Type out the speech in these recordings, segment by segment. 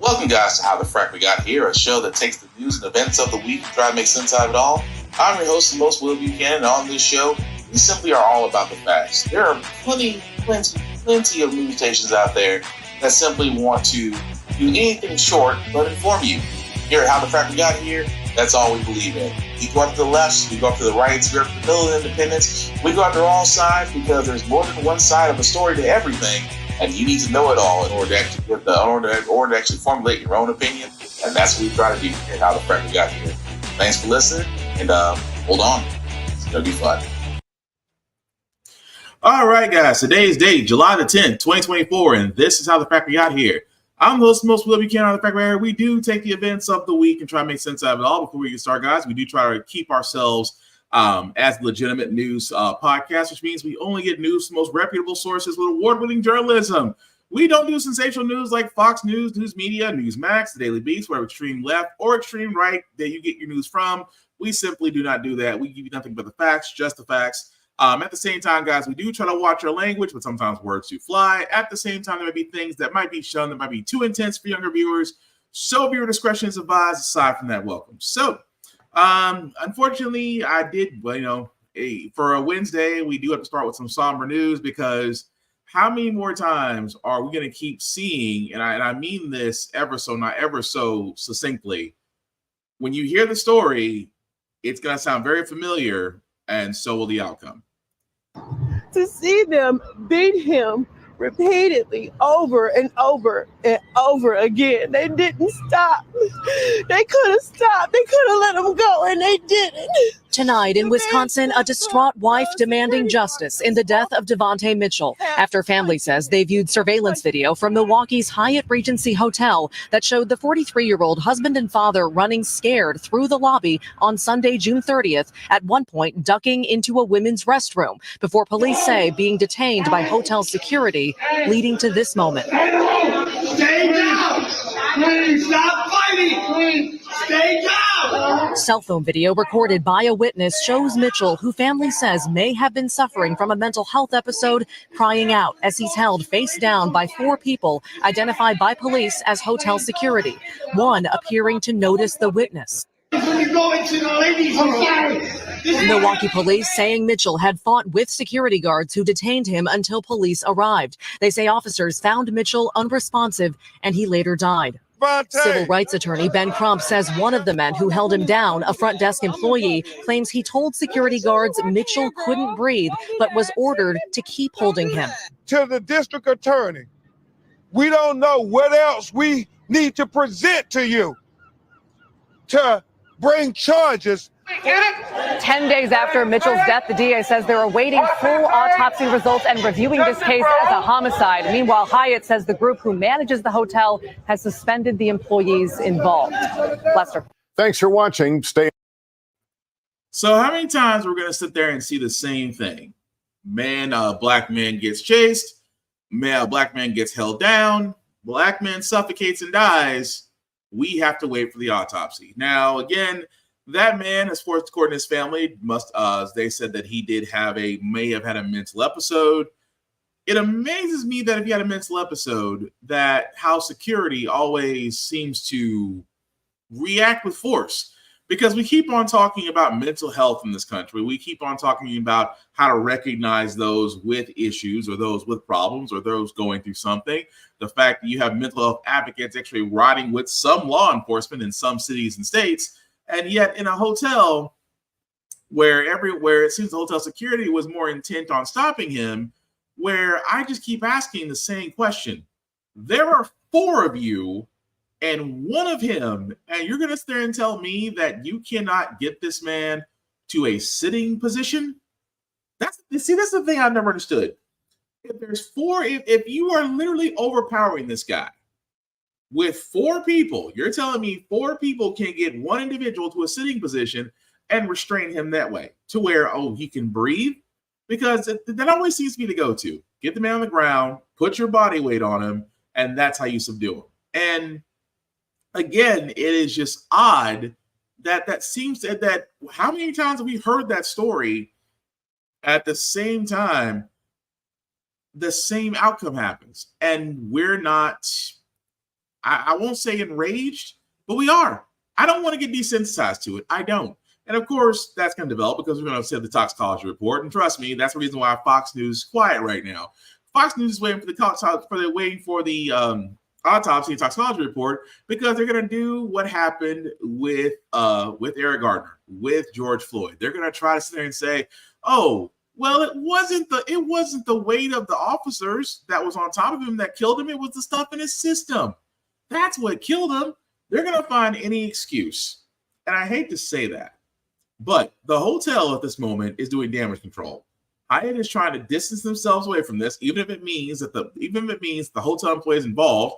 Welcome, guys, to How the Frack We Got Here, a show that takes the news and events of the week and try to make sense out of it all. I'm your host, the most Will Buchanan, and on this show, we simply are all about the facts. There are plenty of news stations out there that simply want to do anything short but inform you. Here at How the Frack We Got Here, that's all we believe in. We go up to the lefts, we go up to the rights, we go up to the middle of independence, we go after all sides because there's more than one side of a story to everything. And you need to know it all in order to actually formulate your own opinion. And that's what we try to do here at How the Frack We Got Here. Thanks for listening, and hold on. It's going to be fun. All right, guys. Today's date, July the 10th, 2024, and this is How the Frack We Got Here. I'm the host, most Will Buchanan, on the Frack We Got Here. We do take the events of the week and try to make sense out of it all. Before we get started, guys, we do try to keep ourselves as legitimate news podcast, which means we only get news from most reputable sources with award-winning journalism. We don't do sensational news like Fox News, News Media, Newsmax, The Daily Beast, where extreme left or extreme right that you get your news from. We simply do not do that. We give you nothing but the facts, just the facts. At the same time, guys, we do try to watch our language, but sometimes words do fly. At the same time, there may be things that might be shown that might be too intense for younger viewers. So viewer discretion is advised. Aside from that, welcome. So, unfortunately, I did, for a Wednesday, we do have to start with some somber news because how many more times are we going to keep seeing, and I mean this not ever so succinctly, when you hear the story, it's going to sound very familiar, and so will the outcome. To see them beat him repeatedly over and over and over again. They didn't stop. They could have stopped. They could have let him go, and they didn't. Tonight in Wisconsin, a distraught wife demanding justice in the death of Devontae Mitchell after family says they viewed surveillance video from Milwaukee's Hyatt Regency Hotel that showed the 43-year-old husband and father running scared through the lobby on Sunday, June 30th, at one point ducking into a women's restroom before police say being detained by hotel security, leading to this moment. Stay down! Please stop fighting! Please stay down! Cell phone video recorded by a witness shows Mitchell, who family says may have been suffering from a mental health episode, crying out as he's held face down by four people identified by police as hotel security, one appearing to notice the witness. When you go into the ladies' room. Milwaukee police saying Mitchell had fought with security guards who detained him until police arrived. They say officers found Mitchell unresponsive and he later died. Civil rights attorney Ben Crump says one of the men who held him down, a front desk employee, claims he told security guards Mitchell couldn't breathe, but was ordered to keep holding him. To the district attorney, we don't know what else we need to present to you to bring charges. 10 days after Mitchell's death, the DA says they're awaiting full autopsy results and reviewing this case as a homicide. Meanwhile, Hyatt says the group who manages the hotel has suspended the employees involved. Lester. Thanks for watching. Stay. So how many times we're going to sit there and see the same thing? Black man gets chased. Black man gets held down. Black man suffocates and dies. We have to wait for the autopsy. Now, again, that man, as far as according to his family, they said that he may have had a mental episode. It amazes me that if he had a mental episode, that how security always seems to react with force. Because we keep on talking about mental health in this country. We keep on talking about how to recognize those with issues or those with problems or those going through something. The fact that you have mental health advocates actually riding with some law enforcement in some cities and states. And yet in a hotel where it seems the hotel security was more intent on stopping him, where I just keep asking the same question. There are four of you and one of him, and you're going to sit there and tell me that you cannot get this man to a sitting position? That's the thing I've never understood. If there's four, if you are literally overpowering this guy, with four people, you're telling me four people can get one individual to a sitting position and restrain him that way to where, he can breathe? Because that always seems to be the go-to. Get the man on the ground, put your body weight on him, and that's how you subdue him. And again, it is just odd that seems that how many times have we heard that story at the same time, the same outcome happens, and we're not. I won't say enraged, but we are. I don't want to get desensitized to it. I don't. And of course, that's going to develop because we're going to see the toxicology report. And trust me, that's the reason why Fox News is quiet right now. Fox News is waiting for the autopsy and toxicology report because they're going to do what happened with Eric Gardner, with George Floyd. They're going to try to sit there and say, "Oh, well, it wasn't the weight of the officers that was on top of him that killed him. It was the stuff in his system. That's what killed him." They're going to find any excuse, and I hate to say that. But the hotel at this moment is doing damage control. Hyatt is trying to distance themselves away from this, even if it means the hotel employees involved,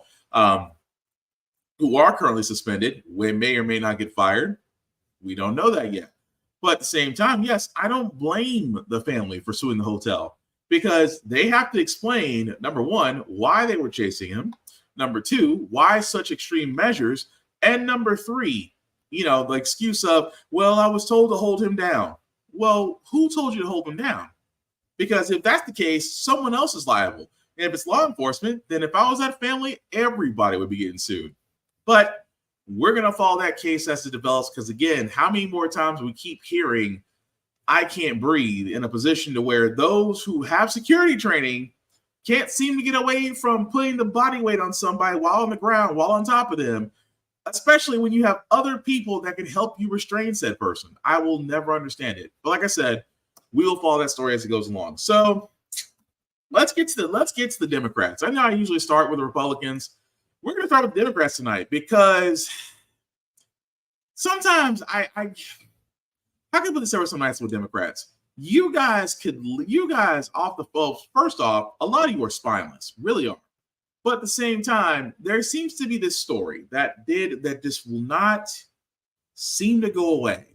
who are currently suspended, may or may not get fired. We don't know that yet. But at the same time, yes, I don't blame the family for suing the hotel because they have to explain, number one, why they were chasing him. Number two, why such extreme measures. And number three, the excuse of, well, I was told to hold him down. Well, who told you to hold him down? Because if that's the case, someone else is liable. And if it's law enforcement, then if I was that family, everybody would be getting sued. But we're going to follow that case as it develops because, again, how many more times we keep hearing I can't breathe in a position to where those who have security training can't seem to get away from putting the body weight on somebody while on the ground, while on top of them, especially when you have other people that can help you restrain said person. I will never understand it. But like I said, we will follow that story as it goes along. So let's get to the Democrats. I know I usually start with the Republicans. We're going to start with the Democrats tonight because sometimes how can I put this over so nice with Democrats? You guys off the phone, first off, a lot of you are spineless, really are. But at the same time, there seems to be this story that just will not seem to go away.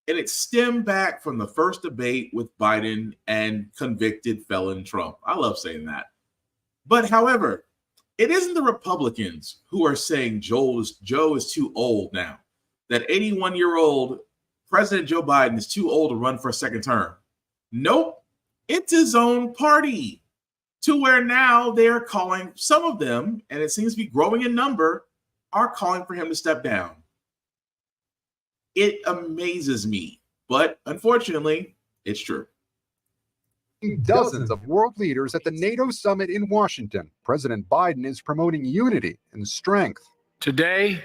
And it stemmed back from the first debate with Biden and convicted felon Trump. I love saying that. But however, it isn't the Republicans who are saying Joe is too old now. That 81-year-old President Joe Biden is too old to run for a second term. Nope. It's his own party. To where now they're calling, some of them, and it seems to be growing in number, are calling for him to step down. It amazes me, but unfortunately, it's true. Dozens of world leaders at the NATO summit in Washington. President Biden is promoting unity and strength. Today,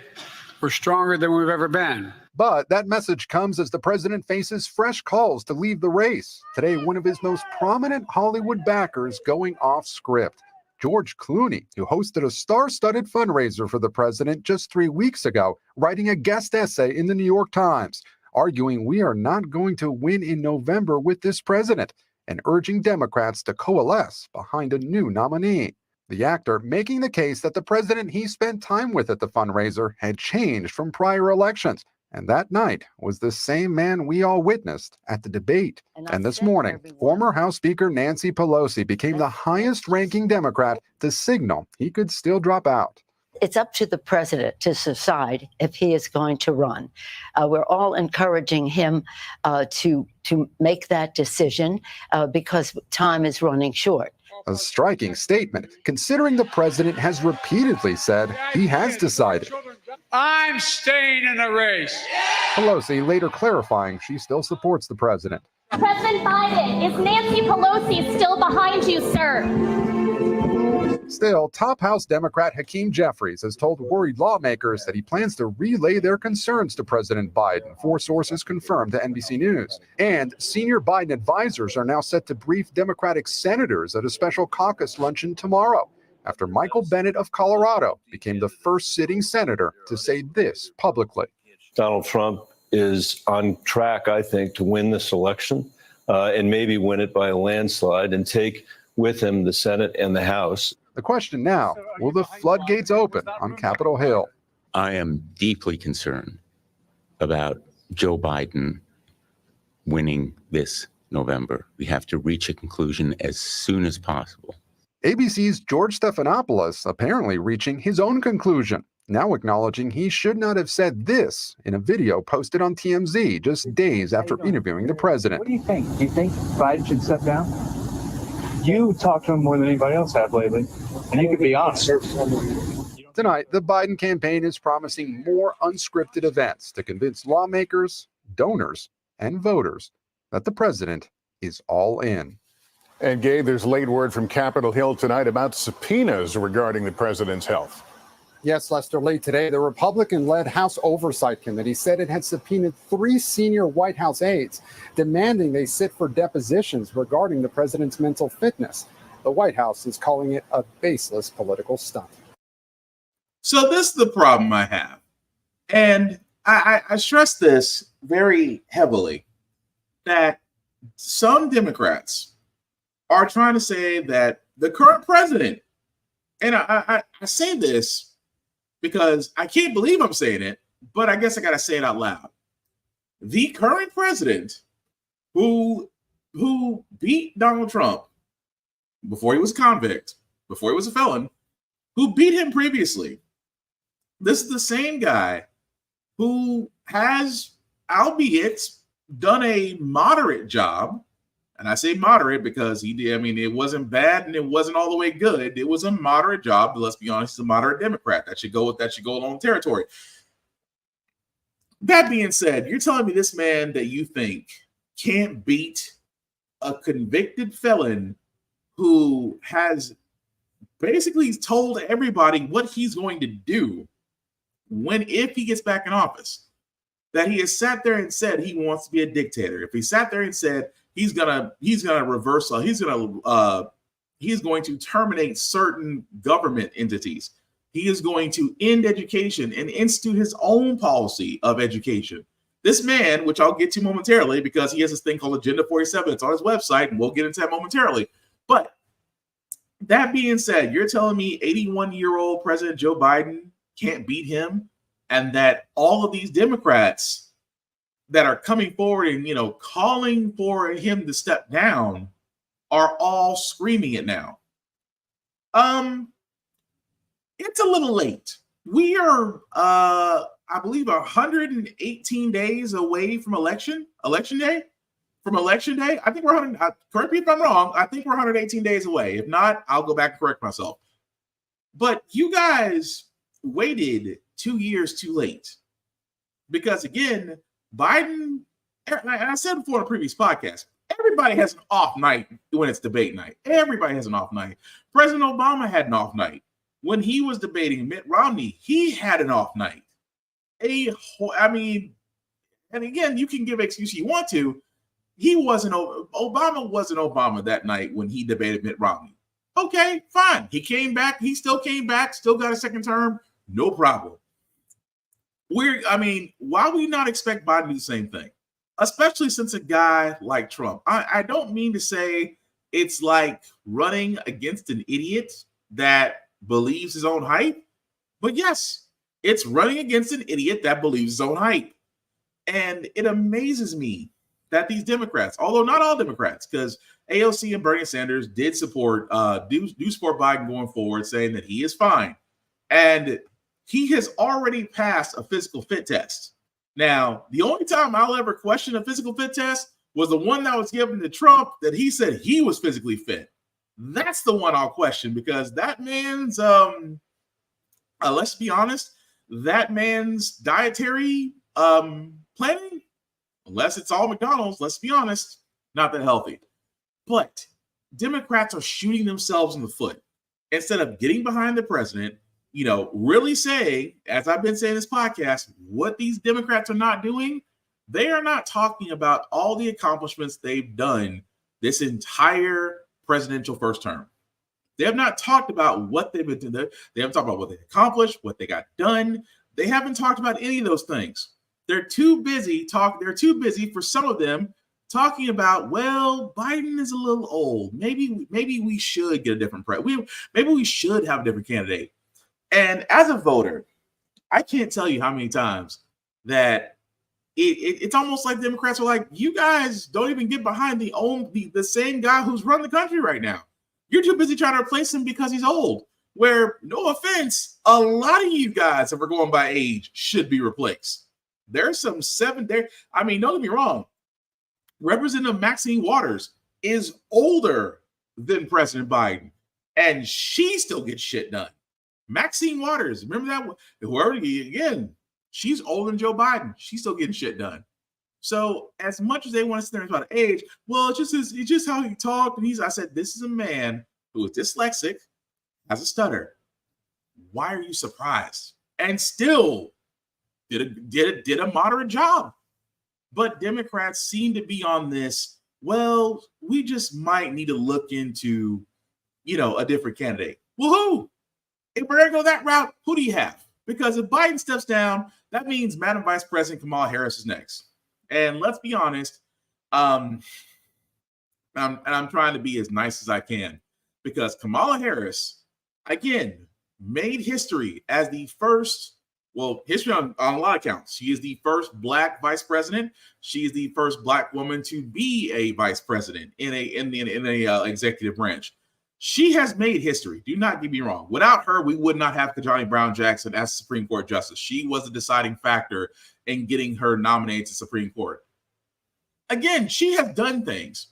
we're stronger than we've ever been. But that message comes as the president faces fresh calls to leave the race. Today, one of his most prominent Hollywood backers going off script. George Clooney, who hosted a star-studded fundraiser for the president just 3 weeks ago, writing a guest essay in the New York Times, arguing we are not going to win in November with this president, and urging Democrats to coalesce behind a new nominee. The actor making the case that the president he spent time with at the fundraiser had changed from prior elections. And that night was the same man we all witnessed at the debate. And this morning, former House Speaker Nancy Pelosi became the highest-ranking Democrat to signal he could still drop out. It's up to the president to decide if he is going to run. We're all encouraging him to make that decision because time is running short. A striking statement, considering the president has repeatedly said he has decided. I'm staying in the race. Pelosi later clarifying she still supports the president. President Biden, is Nancy Pelosi still behind you, sir? Still, top House Democrat Hakeem Jeffries has told worried lawmakers that he plans to relay their concerns to President Biden, 4 sources confirmed to NBC News. And senior Biden advisors are now set to brief Democratic senators at a special caucus luncheon tomorrow, after Michael Bennet of Colorado became the first sitting senator to say this publicly. Donald Trump is on track, I think, to win this election and maybe win it by a landslide and take with him the Senate and the House. The question now, will the floodgates open on Capitol Hill? I am deeply concerned about Joe Biden winning this November. We have to reach a conclusion as soon as possible. ABC's George Stephanopoulos apparently reaching his own conclusion, now acknowledging he should not have said this in a video posted on TMZ just days after interviewing the president. What do you think? Do you think Biden should step down? You talked to him more than anybody else have lately, and you could be honest. Tonight, the Biden campaign is promising more unscripted events to convince lawmakers, donors, and voters that the president is all in. And Gabe, there's late word from Capitol Hill tonight about subpoenas regarding the president's health. Yes, Lester, late today, the Republican-led House Oversight Committee said it had subpoenaed 3 senior White House aides, demanding they sit for depositions regarding the president's mental fitness. The White House is calling it a baseless political stunt. So this is the problem I have. And I stress this very heavily, that some Democrats are trying to say that the current president, and I say this because I can't believe I'm saying it, but I guess I got to say it out loud. The current president who beat Donald Trump before he was a convict, before he was a felon, who beat him previously, this is the same guy who has, albeit, done a moderate job. And I say moderate because he did. I mean, it wasn't bad and it wasn't all the way good. It was a moderate job. But let's be honest, he's a moderate Democrat. That should go along territory. That being said, you're telling me this man that you think can't beat a convicted felon who has basically told everybody what he's going to do if he gets back in office, that he has sat there and said he wants to be a dictator. If he sat there and said he's gonna reverse, he's going to terminate certain government entities, he is going to end education and institute his own policy of education. This man, which I'll get to momentarily because he has this thing called Agenda 47, it's on his website, and we'll get into that momentarily. But that being said, you're telling me 81-year-old President Joe Biden can't beat him, and that all of these Democrats that are coming forward and calling for him to step down are all screaming it now. It's a little late. We are I believe 118 days away from election day. I think we're correct me if I'm wrong. I think we're 118 days away. If not, I'll go back and correct myself. But you guys waited 2 years too late, because again, Biden, and I said before in a previous podcast, everybody has an off night when it's debate night. Everybody has an off night. President Obama had an off night. When he was debating Mitt Romney, he had an off night. And again, you can give excuse you want to. Obama wasn't Obama that night when he debated Mitt Romney. Okay, fine. He came back. He still came back, still got a second term. No problem. Why we not expect Biden to do the same thing? Especially since a guy like Trump. I don't mean to say it's like running against an idiot that believes his own hype, but yes, it's running against an idiot that believes his own hype. And it amazes me that these Democrats, although not all Democrats, because AOC and Bernie Sanders did support Biden going forward, saying that he is fine. And he has already passed a physical fit test. Now, the only time I'll ever question a physical fit test was the one that was given to Trump that he said he was physically fit. That's the one I'll question, because that man's, let's be honest, that man's dietary planning, unless it's all McDonald's, let's be honest, not that healthy. But Democrats are shooting themselves in the foot. Instead of getting behind the president, really saying, as I've been saying this podcast, what these Democrats are not doing, they are not talking about all the accomplishments they've done this entire presidential first term. They have not talked about what they've been doing. They haven't talked about what they accomplished, what they got done. They haven't talked about any of those things. They're too busy for some of them talking about, well, Biden is a little old. Maybe we should get a different president. Maybe we should have a different candidate. And as a voter, I can't tell you how many times that it's almost like Democrats are like, you guys don't even get behind the same guy who's running the country right now. You're too busy trying to replace him because he's old. Where, no offense, a lot of you guys, if we're going by age, should be replaced. There's some seven there. Don't get me wrong. Representative Maxine Waters is older than President Biden, and she still gets shit done. Maxine Waters, remember that? Whoever, again, she's older than Joe Biden. She's still getting shit done. So as much as they want to sit there and talk about age, well, it's just how he talked. And I said, this is a man who is dyslexic, has a stutter. Why are you surprised? And still did a moderate job. But Democrats seem to be on this, well, we just might need to look into, a different candidate. Well, who? If we're going to go that route, who do you have? Because if Biden steps down, that means Madam Vice President Kamala Harris is next. And let's be honest, I'm trying to be as nice as I can, because Kamala Harris, again, made history as the first, history on a lot of counts. She is the first Black vice president. She is the first Black woman to be a vice president in a executive branch. She has made history. Do not get me wrong. Without her, we would not have Ketanji Brown Jackson as Supreme Court justice. She was the deciding factor in getting her nominated to Supreme Court. Again, she has done things,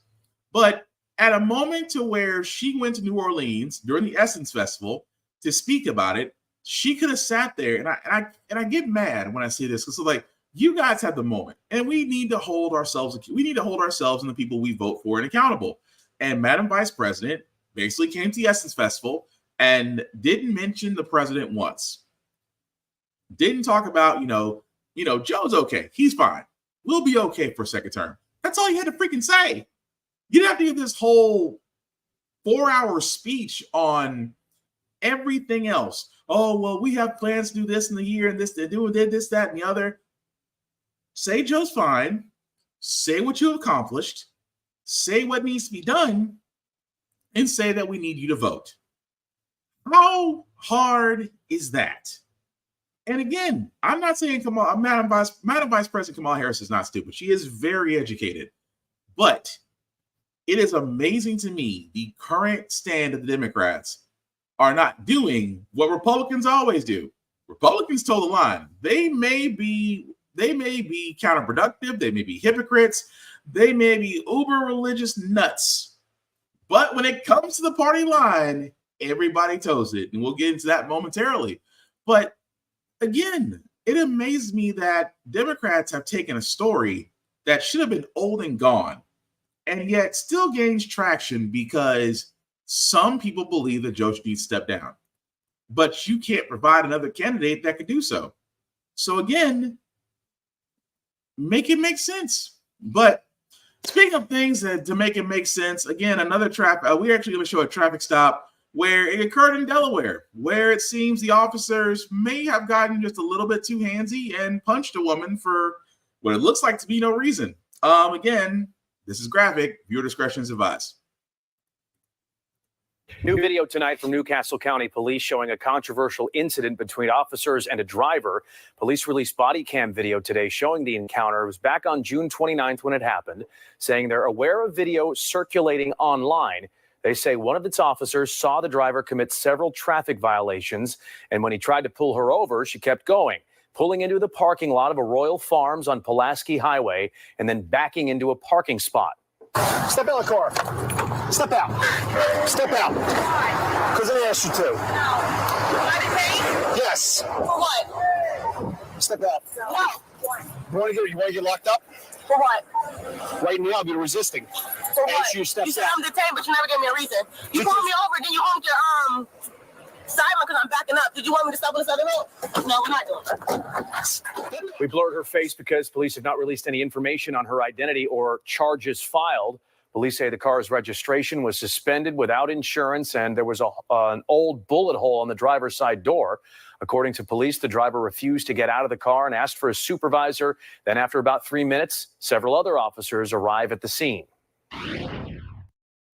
but at a moment to where she went to New Orleans during the Essence Festival to speak about it, she could have sat there, and I get mad when I see this, because like, you guys have the moment, and we need to hold ourselves and the people we vote for and accountable. And Madam Vice President basically came to the Essence Festival and didn't mention the president once. Didn't talk about, Joe's okay. He's fine. We'll be okay for a second term. That's all you had to freaking say. You didn't have to give this whole 4-hour speech on everything else. Oh, well, we have plans to do this in the year and this, did this, that, and the other. Say Joe's fine. Say what you accomplished. Say what needs to be done. And say that we need you to vote. How hard is that? And again, I'm not saying Madam Vice President Kamala Harris is not stupid. She is very educated. But it is amazing to me the current stand of the Democrats are not doing what Republicans always do. Republicans toe the line. They may be counterproductive. They may be hypocrites. They may be uber religious nuts. But when it comes to the party line, everybody toes it. And we'll get into that momentarily. But again, it amazes me that Democrats have taken a story that should have been old and gone, and yet still gains traction because some people believe that Joe should step down. But you can't provide another candidate that could do so. So again, make it make sense. But speaking of things to make it make sense, again, another we're actually going to show a traffic stop where it occurred in Delaware, where it seems the officers may have gotten just a little bit too handsy and punched a woman for what it looks like to be no reason. Again, this is graphic. Viewer discretion is advised. New video tonight from Newcastle County Police showing a controversial incident between officers and a driver. Police released body cam video today showing the encounter. It was back on June 29th when it happened, saying they're aware of video circulating online. They say one of its officers saw the driver commit several traffic violations, and when he tried to pull her over, she kept going, pulling into the parking lot of a Royal Farms on Pulaski Highway and then backing into a parking spot. Step out of the car. Step out. Step out. Because I asked you to. Yes. For what? Step out. What? You want to get locked up? For what? Right now, you're resisting. For what? You said I'm detained, but you never gave me a reason. You pulled me over, then you honked your sideline because I'm backing up. Did you want me to stop on this other road? No, we're not doing that. We blurred her face because police have not released any information on her identity or charges filed. Police say the car's registration was suspended without insurance, and there was an old bullet hole on the driver's side door. According to police, the driver refused to get out of the car and asked for a supervisor. Then after about 3 minutes, several other officers arrive at the scene.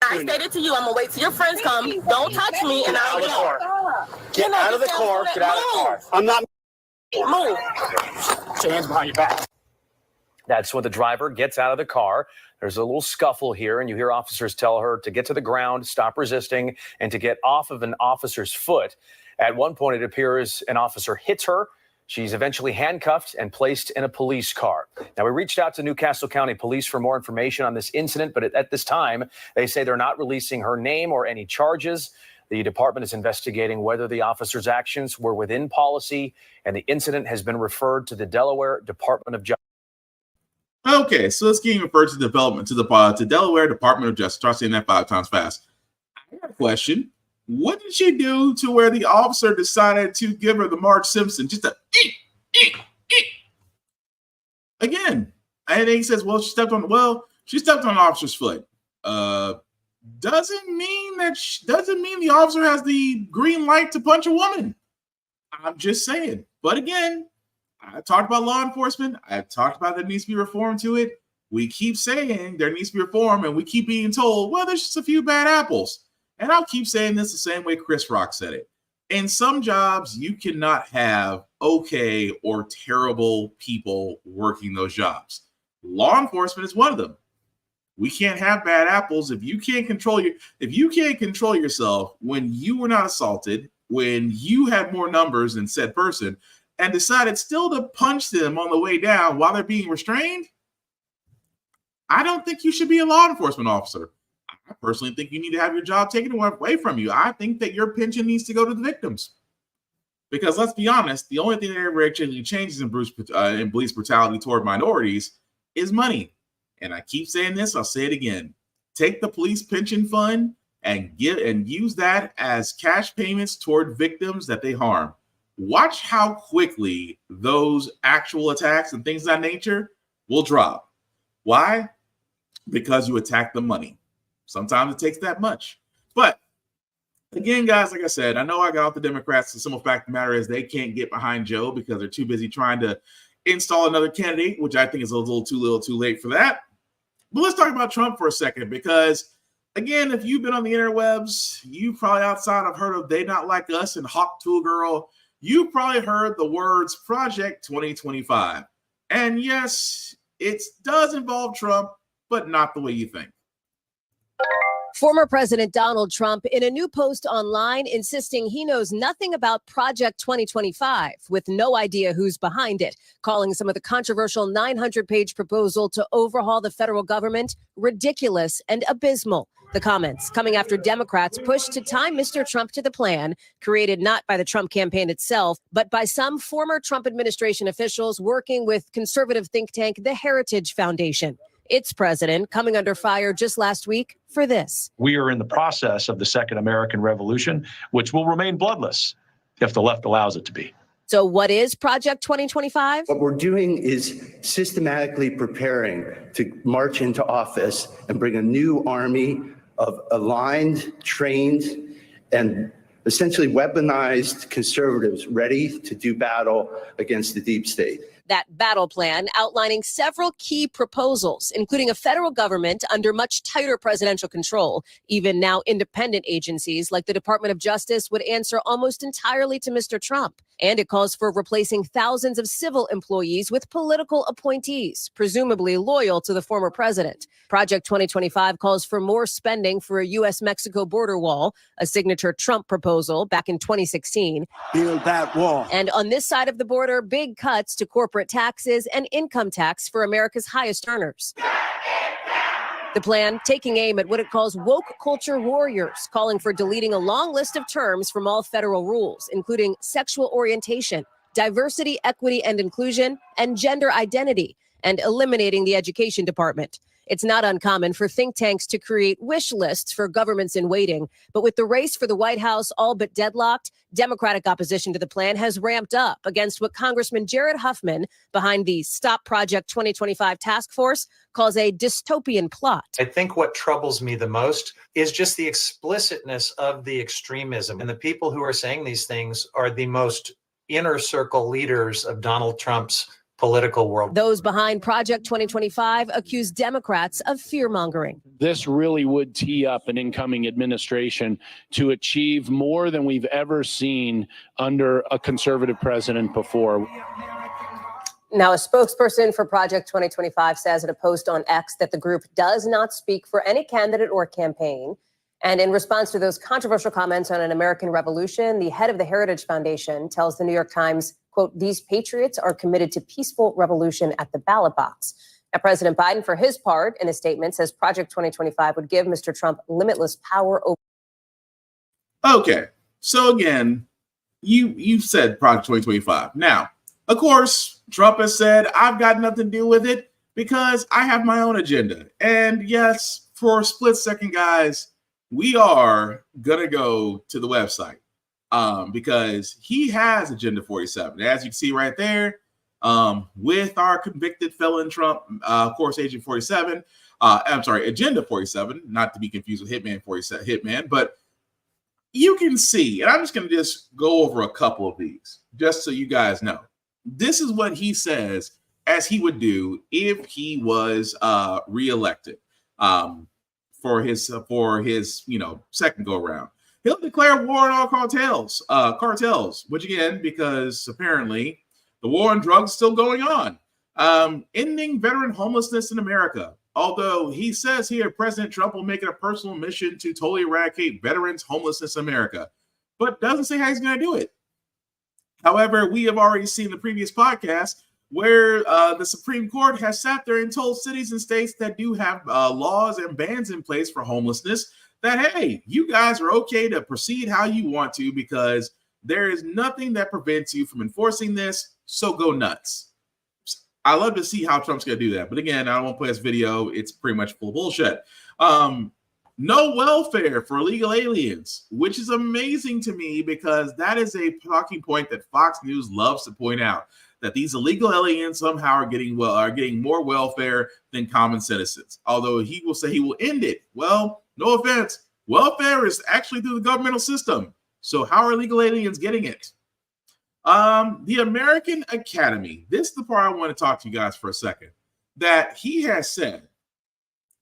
I stated to you, I'm going to wait till your friends come. Don't touch me, and I'll get out. Get out of the car. Get out of the car. I'm not. Move. Put your hands behind your back. That's when the driver gets out of the car. There's a little scuffle here, and you hear officers tell her to get to the ground, stop resisting, and to get off of an officer's foot. At one point, it appears an officer hits her. She's eventually handcuffed and placed in a police car. Now, we reached out to Newcastle County Police for more information on this incident, but at this time, they say they're not releasing her name or any charges. The department is investigating whether the officer's actions were within policy, and the incident has been referred to the Delaware Department of Justice. Okay, so it's getting referred to to Delaware Department of Justice. Try saying that 5 times fast. I got a question. What did she do to where the officer decided to give her the Marge Simpson just a again? And he says, "Well, she stepped on an officer's foot." Doesn't mean the officer has the green light to punch a woman. I'm just saying. But again, I talked about law enforcement. I talked about there needs to be reform to it. We keep saying there needs to be reform, and we keep being told, well, there's just a few bad apples. And I'll keep saying this the same way Chris Rock said it. In some jobs, you cannot have okay or terrible people working those jobs. Law enforcement is one of them. We can't have bad apples. If you can't control yourself when you were not assaulted, when you had more numbers than said person, and decided still to punch them on the way down while they're being restrained, I don't think you should be a law enforcement officer. I personally think you need to have your job taken away from you. I think that your pension needs to go to the victims. Because let's be honest, the only thing that ever actually changes in police brutality toward minorities is money. And I keep saying this, I'll say it again. Take the police pension fund and use that as cash payments toward victims that they harm. Watch how quickly those actual attacks and things of that nature will drop. Why? Because you attack the money. Sometimes it takes that much. But again, guys, like I said, I know I got off the Democrats. The simple fact of the matter is they can't get behind Joe because they're too busy trying to install another candidate, which I think is a little too late for that. But let's talk about Trump for a second, because again, if you've been on the interwebs, you probably outside have heard of They Not Like Us and Hawk Tool Girl. You probably heard the words Project 2025. And yes, it does involve Trump, but not the way you think. Former President Donald Trump in a new post online insisting he knows nothing about Project 2025 with no idea who's behind it, calling some of the controversial 900-page proposal to overhaul the federal government ridiculous and abysmal. The comments coming after Democrats pushed to tie Mr. Trump to the plan created not by the Trump campaign itself, but by some former Trump administration officials working with conservative think tank, the Heritage Foundation. Its president coming under fire just last week for this. We are in the process of the Second American Revolution, which will remain bloodless if the left allows it to be. So what is Project 2025? What we're doing is systematically preparing to march into office and bring a new army of aligned, trained, and essentially weaponized conservatives ready to do battle against the deep state. That battle plan outlining several key proposals, including a federal government under much tighter presidential control. Even now, independent agencies like the Department of Justice would answer almost entirely to Mr. Trump. And it calls for replacing thousands of civil employees with political appointees, presumably loyal to the former president. Project 2025 calls for more spending for a U.S.-Mexico border wall, a signature Trump proposal back in 2016. Build that wall. And on this side of the border, big cuts to corporate taxes and income tax for America's highest earners. The plan taking aim at what it calls woke culture warriors, calling for deleting a long list of terms from all federal rules, including sexual orientation, diversity, equity, and inclusion, and gender identity, and eliminating the education department. It's not uncommon for think tanks to create wish lists for governments in waiting. But with the race for the White House all but deadlocked, Democratic opposition to the plan has ramped up against what Congressman Jared Huffman, behind the Stop Project 2025 task force, calls a dystopian plot. I think what troubles me the most is just the explicitness of the extremism. And the people who are saying these things are the most inner circle leaders of Donald Trump's political world. Those behind Project 2025 accuse Democrats of fear-mongering. This really would tee up an incoming administration to achieve more than we've ever seen under a conservative president before. Now, a spokesperson for Project 2025 says in a post on X that the group does not speak for any candidate or campaign. And in response to those controversial comments on an American revolution, the head of the Heritage Foundation tells the New York Times, quote, "These patriots are committed to peaceful revolution at the ballot box." Now, President Biden, for his part, in a statement, says Project 2025 would give Mr. Trump limitless power over. Okay, so again, you said Project 2025. Now, of course, Trump has said, I've got nothing to do with it because I have my own agenda. And yes, for a split second, guys, we are going to go to the website because he has Agenda 47. As you can see right there, with our convicted felon Trump, of course, Agent 47. I'm sorry, Agenda 47, not to be confused with Hitman 47, Hitman, but you can see, and I'm just going to just go over a couple of these just so you guys know. This is what he says as he would do if he was reelected for his second go around. He'll declare war on all cartels, which again, because apparently the war on drugs is still going on. Ending veteran homelessness in America. Although he says here, President Trump will make it a personal mission to totally eradicate veterans' homelessness in America, but doesn't say how he's going to do it. However, we have already seen the previous podcast where the Supreme Court has sat there and told cities and states that do have laws and bans in place for homelessness that, hey, you guys are okay to proceed how you want to because there is nothing that prevents you from enforcing this, so go nuts. I love to see how Trump's going to do that. But again, I don't want to play this video. It's pretty much full of bullshit. No welfare for illegal aliens, which is amazing to me because that is a talking point that Fox News loves to point out, that these illegal aliens somehow are getting more welfare than common citizens. Although he will say he will end it. Well, no offense. Welfare is actually through the governmental system. So how are illegal aliens getting it? The American Academy. This is the part I want to talk to you guys for a second. That he has said.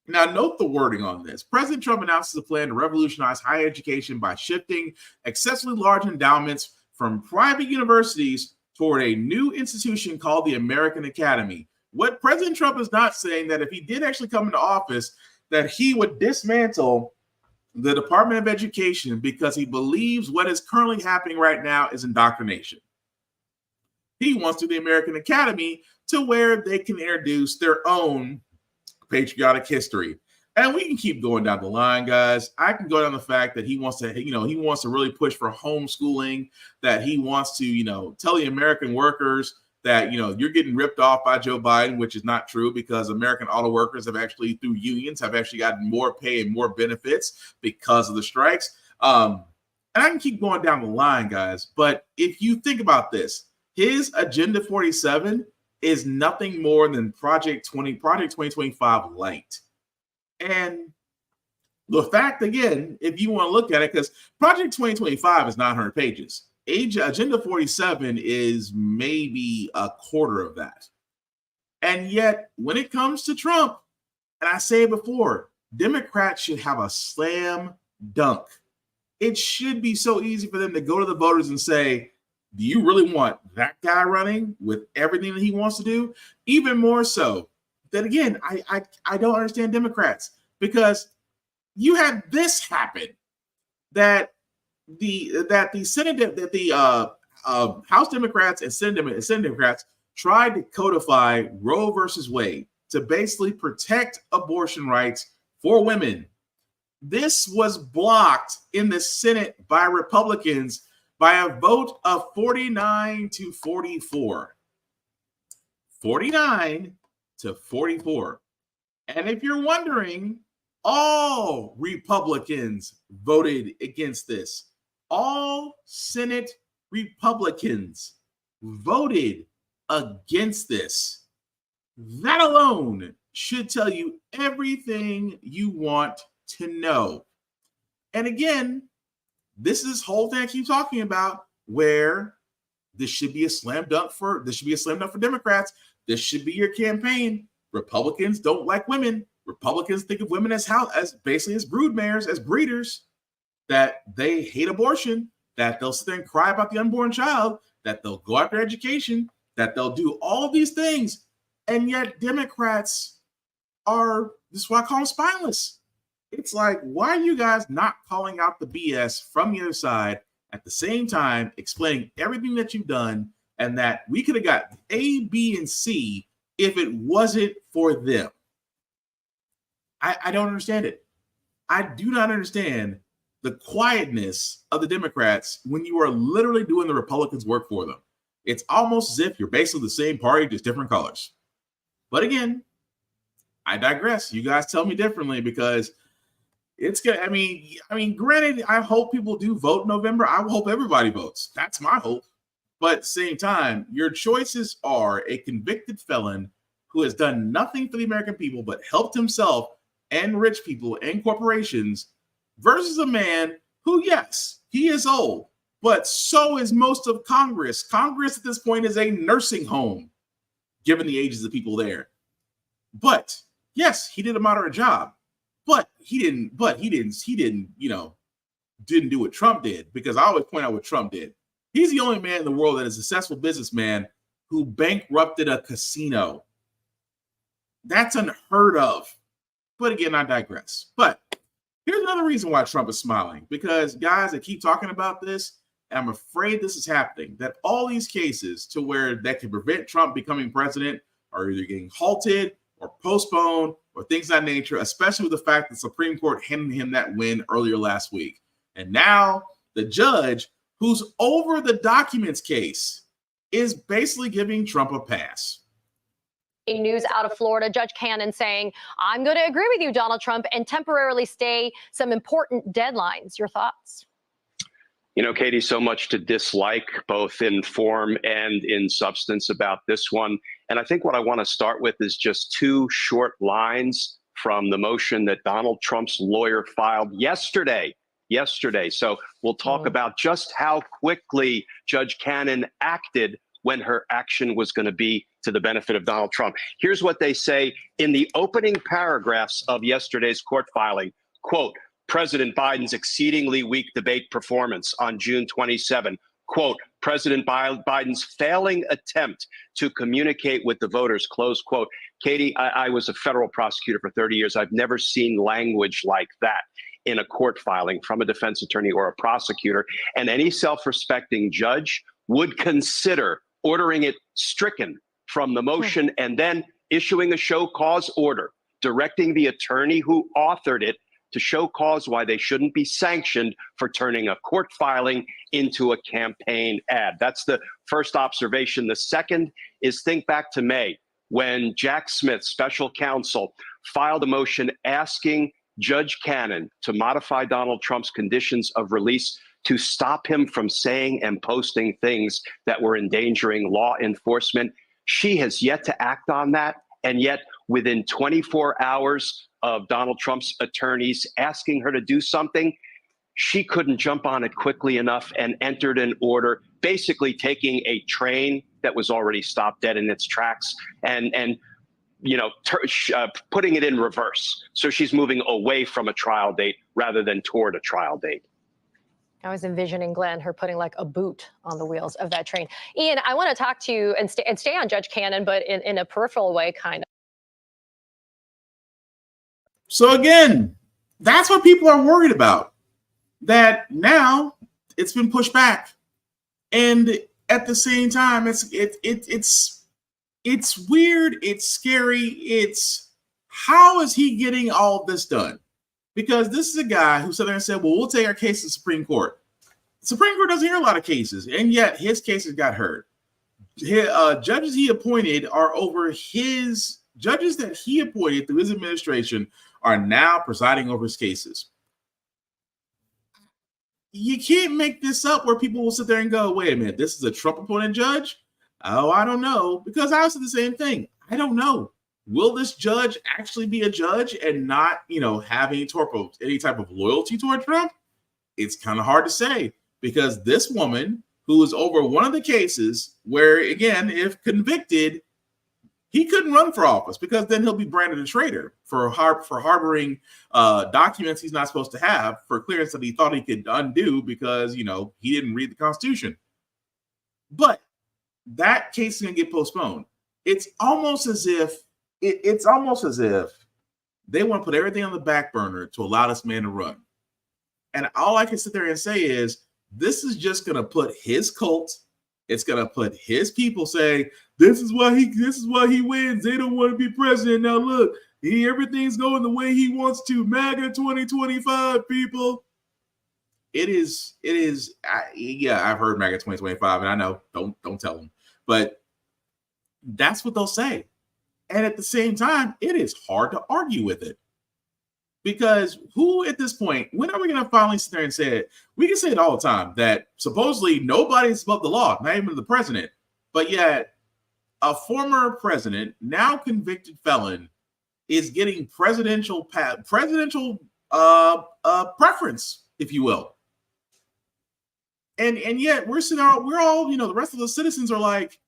Now, note the wording on this. President Trump announces a plan to revolutionize higher education by shifting excessively large endowments from private universities toward a new institution called the American Academy. What President Trump is not saying that if he did actually come into office, that he would dismantle the Department of Education because he believes what is currently happening right now is indoctrination. He wants to do the American Academy to where they can introduce their own patriotic history. And we can keep going down the line, guys. I can go down the fact that he wants to really push for homeschooling, that he wants to, tell the American workers that, you're getting ripped off by Joe Biden, which is not true because American auto workers have actually, through unions, have actually gotten more pay and more benefits because of the strikes. And I can keep going down the line, guys. But if you think about this, his Agenda 47 is nothing more than Project 2025 light. And the fact, again, if you want to look at it, because Project 2025 is 900 pages. Agenda 47 is maybe a quarter of that. And yet, when it comes to Trump, and I say it before, Democrats should have a slam dunk. It should be so easy for them to go to the voters and say, do you really want that guy running with everything that he wants to do? Even more so that, again, I don't understand Democrats because you had this happen that the House Democrats and Senate Democrats tried to codify Roe versus Wade to basically protect abortion rights for women. This was blocked in the Senate by Republicans by a vote of 49 to 44. 49 to 44. And if you're wondering, all Republicans voted against this. All Senate Republicans voted against this. That alone should tell you everything you want to know. And again, this is this whole thing I keep talking about where this should be a slam dunk for Democrats. This should be your campaign. Republicans don't like women. Republicans think of women as basically as broodmares, as breeders, that they hate abortion, that they'll sit there and cry about the unborn child, that they'll go after education, that they'll do all these things. And yet Democrats this is why I call them spineless. It's like, why are you guys not calling out the BS from the other side at the same time, explaining everything that you've done and that we could have got A, B, and C if it wasn't for them? I don't understand it. I do not understand the quietness of the Democrats when you are literally doing the Republicans' work for them. It's almost as if you're basically the same party, just different colors. But again, I digress. You guys tell me differently because it's good. I mean, granted, I hope people do vote in November. I hope everybody votes. That's my hope. But at the same time, your choices are a convicted felon who has done nothing for the American people but helped himself and rich people and corporations versus a man who, yes, he is old, but so is most of Congress. Congress at this point is a nursing home, given the ages of people there. But yes, he did a moderate job, but he didn't, didn't do what Trump did, because I always point out what Trump did. He's the only man in the world that is a successful businessman who bankrupted a casino. That's unheard of. But again, I digress. But here's another reason why Trump is smiling, because guys that keep talking about this, and I'm afraid this is happening, that all these cases to where that can prevent Trump becoming president are either getting halted or postponed or things of that nature, especially with the fact that the Supreme Court handed him that win earlier last week. And now the judge who's over the documents case is basically giving Trump a pass. News out of Florida, Judge Cannon saying, I'm going to agree with you, Donald Trump, and temporarily stay some important deadlines. Your thoughts? You know, Katie, so much to dislike, both in form and in substance about this one. And I think what I want to start with is just two short lines from the motion that Donald Trump's lawyer filed yesterday. So we'll talk about just how quickly Judge Cannon acted when her action was going to be to the benefit of Donald Trump. Here's what they say in the opening paragraphs of yesterday's court filing. Quote, President Biden's exceedingly weak debate performance on June 27. Quote, President Biden's failing attempt to communicate with the voters, close quote. Katie, I was a federal prosecutor for 30 years. I've never seen language like that in a court filing from a defense attorney or a prosecutor. And any self-respecting judge would consider ordering it stricken from the motion and then issuing a show cause order, directing the attorney who authored it to show cause why they shouldn't be sanctioned for turning a court filing into a campaign ad. That's the first observation. The second is think back to May when Jack Smith, special counsel, filed a motion asking Judge Cannon to modify Donald Trump's conditions of release to stop him from saying and posting things that were endangering law enforcement. She has yet to act on that. And yet within 24 hours of Donald Trump's attorneys asking her to do something, she couldn't jump on it quickly enough and entered an order, basically taking a train that was already stopped dead in its tracks and putting it in reverse. So she's moving away from a trial date rather than toward a trial date. I was envisioning, Glenn, her putting like a boot on the wheels of that train. Ian, I want to talk to you and stay on Judge Cannon, but in a peripheral way, kind of. So again, that's what people are worried about, that now it's been pushed back. And at the same time, it's weird, it's scary, it's how is he getting all of this done? Because this is a guy who sat there and said, well, we'll take our case to the Supreme Court. The Supreme Court doesn't hear a lot of cases, and yet his cases got heard. Judges he appointed are over his judges that he appointed through his administration are now presiding over his cases. You can't make this up where people will sit there and go, wait a minute, this is a Trump appointed judge? Oh, I don't know. Because I said the same thing. I don't know. Will this judge actually be a judge and not, have any type of loyalty toward Trump? It's kind of hard to say, because this woman who is over one of the cases where, again, if convicted, he couldn't run for office because then he'll be branded a traitor for harboring documents he's not supposed to have for clearance that he thought he could undo because, he didn't read the Constitution. But that case is going to get postponed. It's almost as if they want to put everything on the back burner to allow this man to run. And all I can sit there and say is this is just going to put his cult. It's going to put his people saying, this is why he wins. They don't want to be president. Now look, everything's going the way he wants to. MAGA 2025, people. Yeah, I've heard MAGA 2025, and I know, don't tell them, but that's what they'll say. And at the same time, it is hard to argue with it. Because who at this point, when are we going to finally sit there and say it? We can say it all the time that supposedly nobody's above the law, not even the president. But yet a former president, now convicted felon, is getting presidential preference, if you will. And yet we're all, the rest of the citizens are like,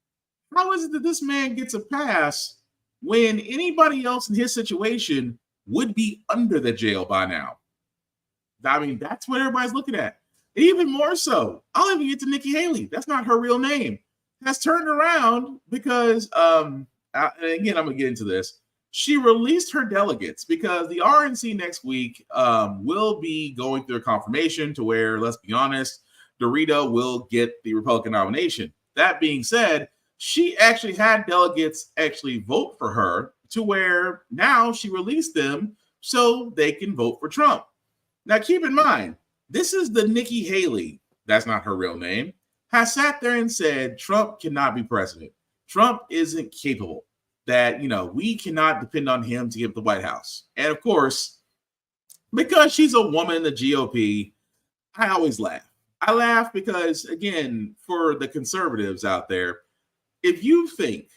how is it that this man gets a pass when anybody else in his situation would be under the jail by now? I mean, that's what everybody's looking at. And even more so, I'll even get to Nikki Haley. That's not her real name. Has turned around because, and again, I'm going to get into this. She released her delegates because the RNC next week will be going through a confirmation to where, let's be honest, Dorito will get the Republican nomination. That being said, she actually had delegates actually vote for her to where now she released them so they can vote for Trump. Now, keep in mind, this is the Nikki Haley, that's not her real name, has sat there and said Trump cannot be president. Trump isn't capable, that, we cannot depend on him to get the White House. And of course, because she's a woman in the GOP, I always laugh. I laugh because, again, for the conservatives out there, if you think,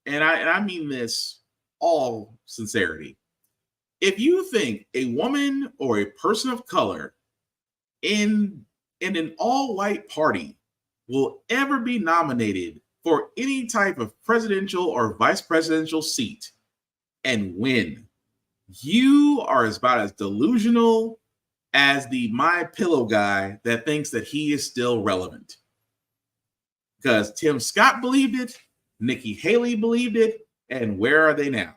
and I mean this all sincerity, if you think a woman or a person of color in an all-white party will ever be nominated for any type of presidential or vice presidential seat and win, you are about as delusional as the My Pillow guy that thinks that he is still relevant. Because Tim Scott believed it, Nikki Haley believed it, and where are they now?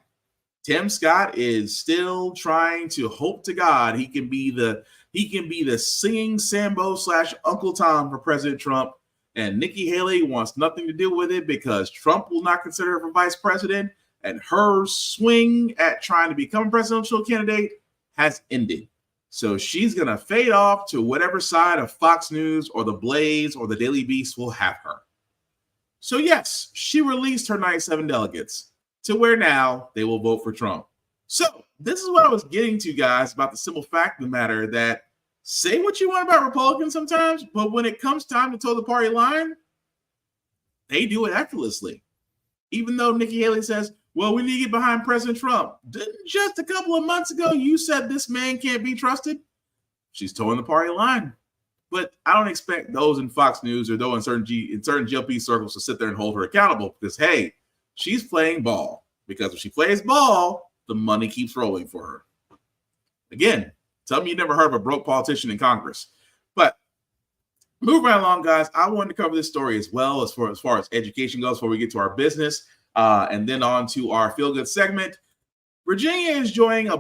Tim Scott is still trying to hope to God he can be the singing Sambo / Uncle Tom for President Trump, and Nikki Haley wants nothing to do with it because Trump will not consider her for vice president, and her swing at trying to become a presidential candidate has ended. So she's going to fade off to whatever side of Fox News or The Blaze or the Daily Beast will have her. So yes, she released her 97 delegates to where now they will vote for Trump. So this is what I was getting to, guys, about the simple fact of the matter that say what you want about Republicans sometimes, but when it comes time to toe the party line, they do it effortlessly. Even though Nikki Haley says, well, we need to get behind President Trump. Didn't just a couple of months ago you said this man can't be trusted? She's towing the party line. But I don't expect those in Fox News or those in certain GOP circles to sit there and hold her accountable because, hey, she's playing ball. Because if she plays ball, the money keeps rolling for her. Again, tell me you never heard of a broke politician in Congress. But moving right along, guys, I wanted to cover this story as well as far as education goes before we get to our business and then on to our feel-good segment. Virginia is joining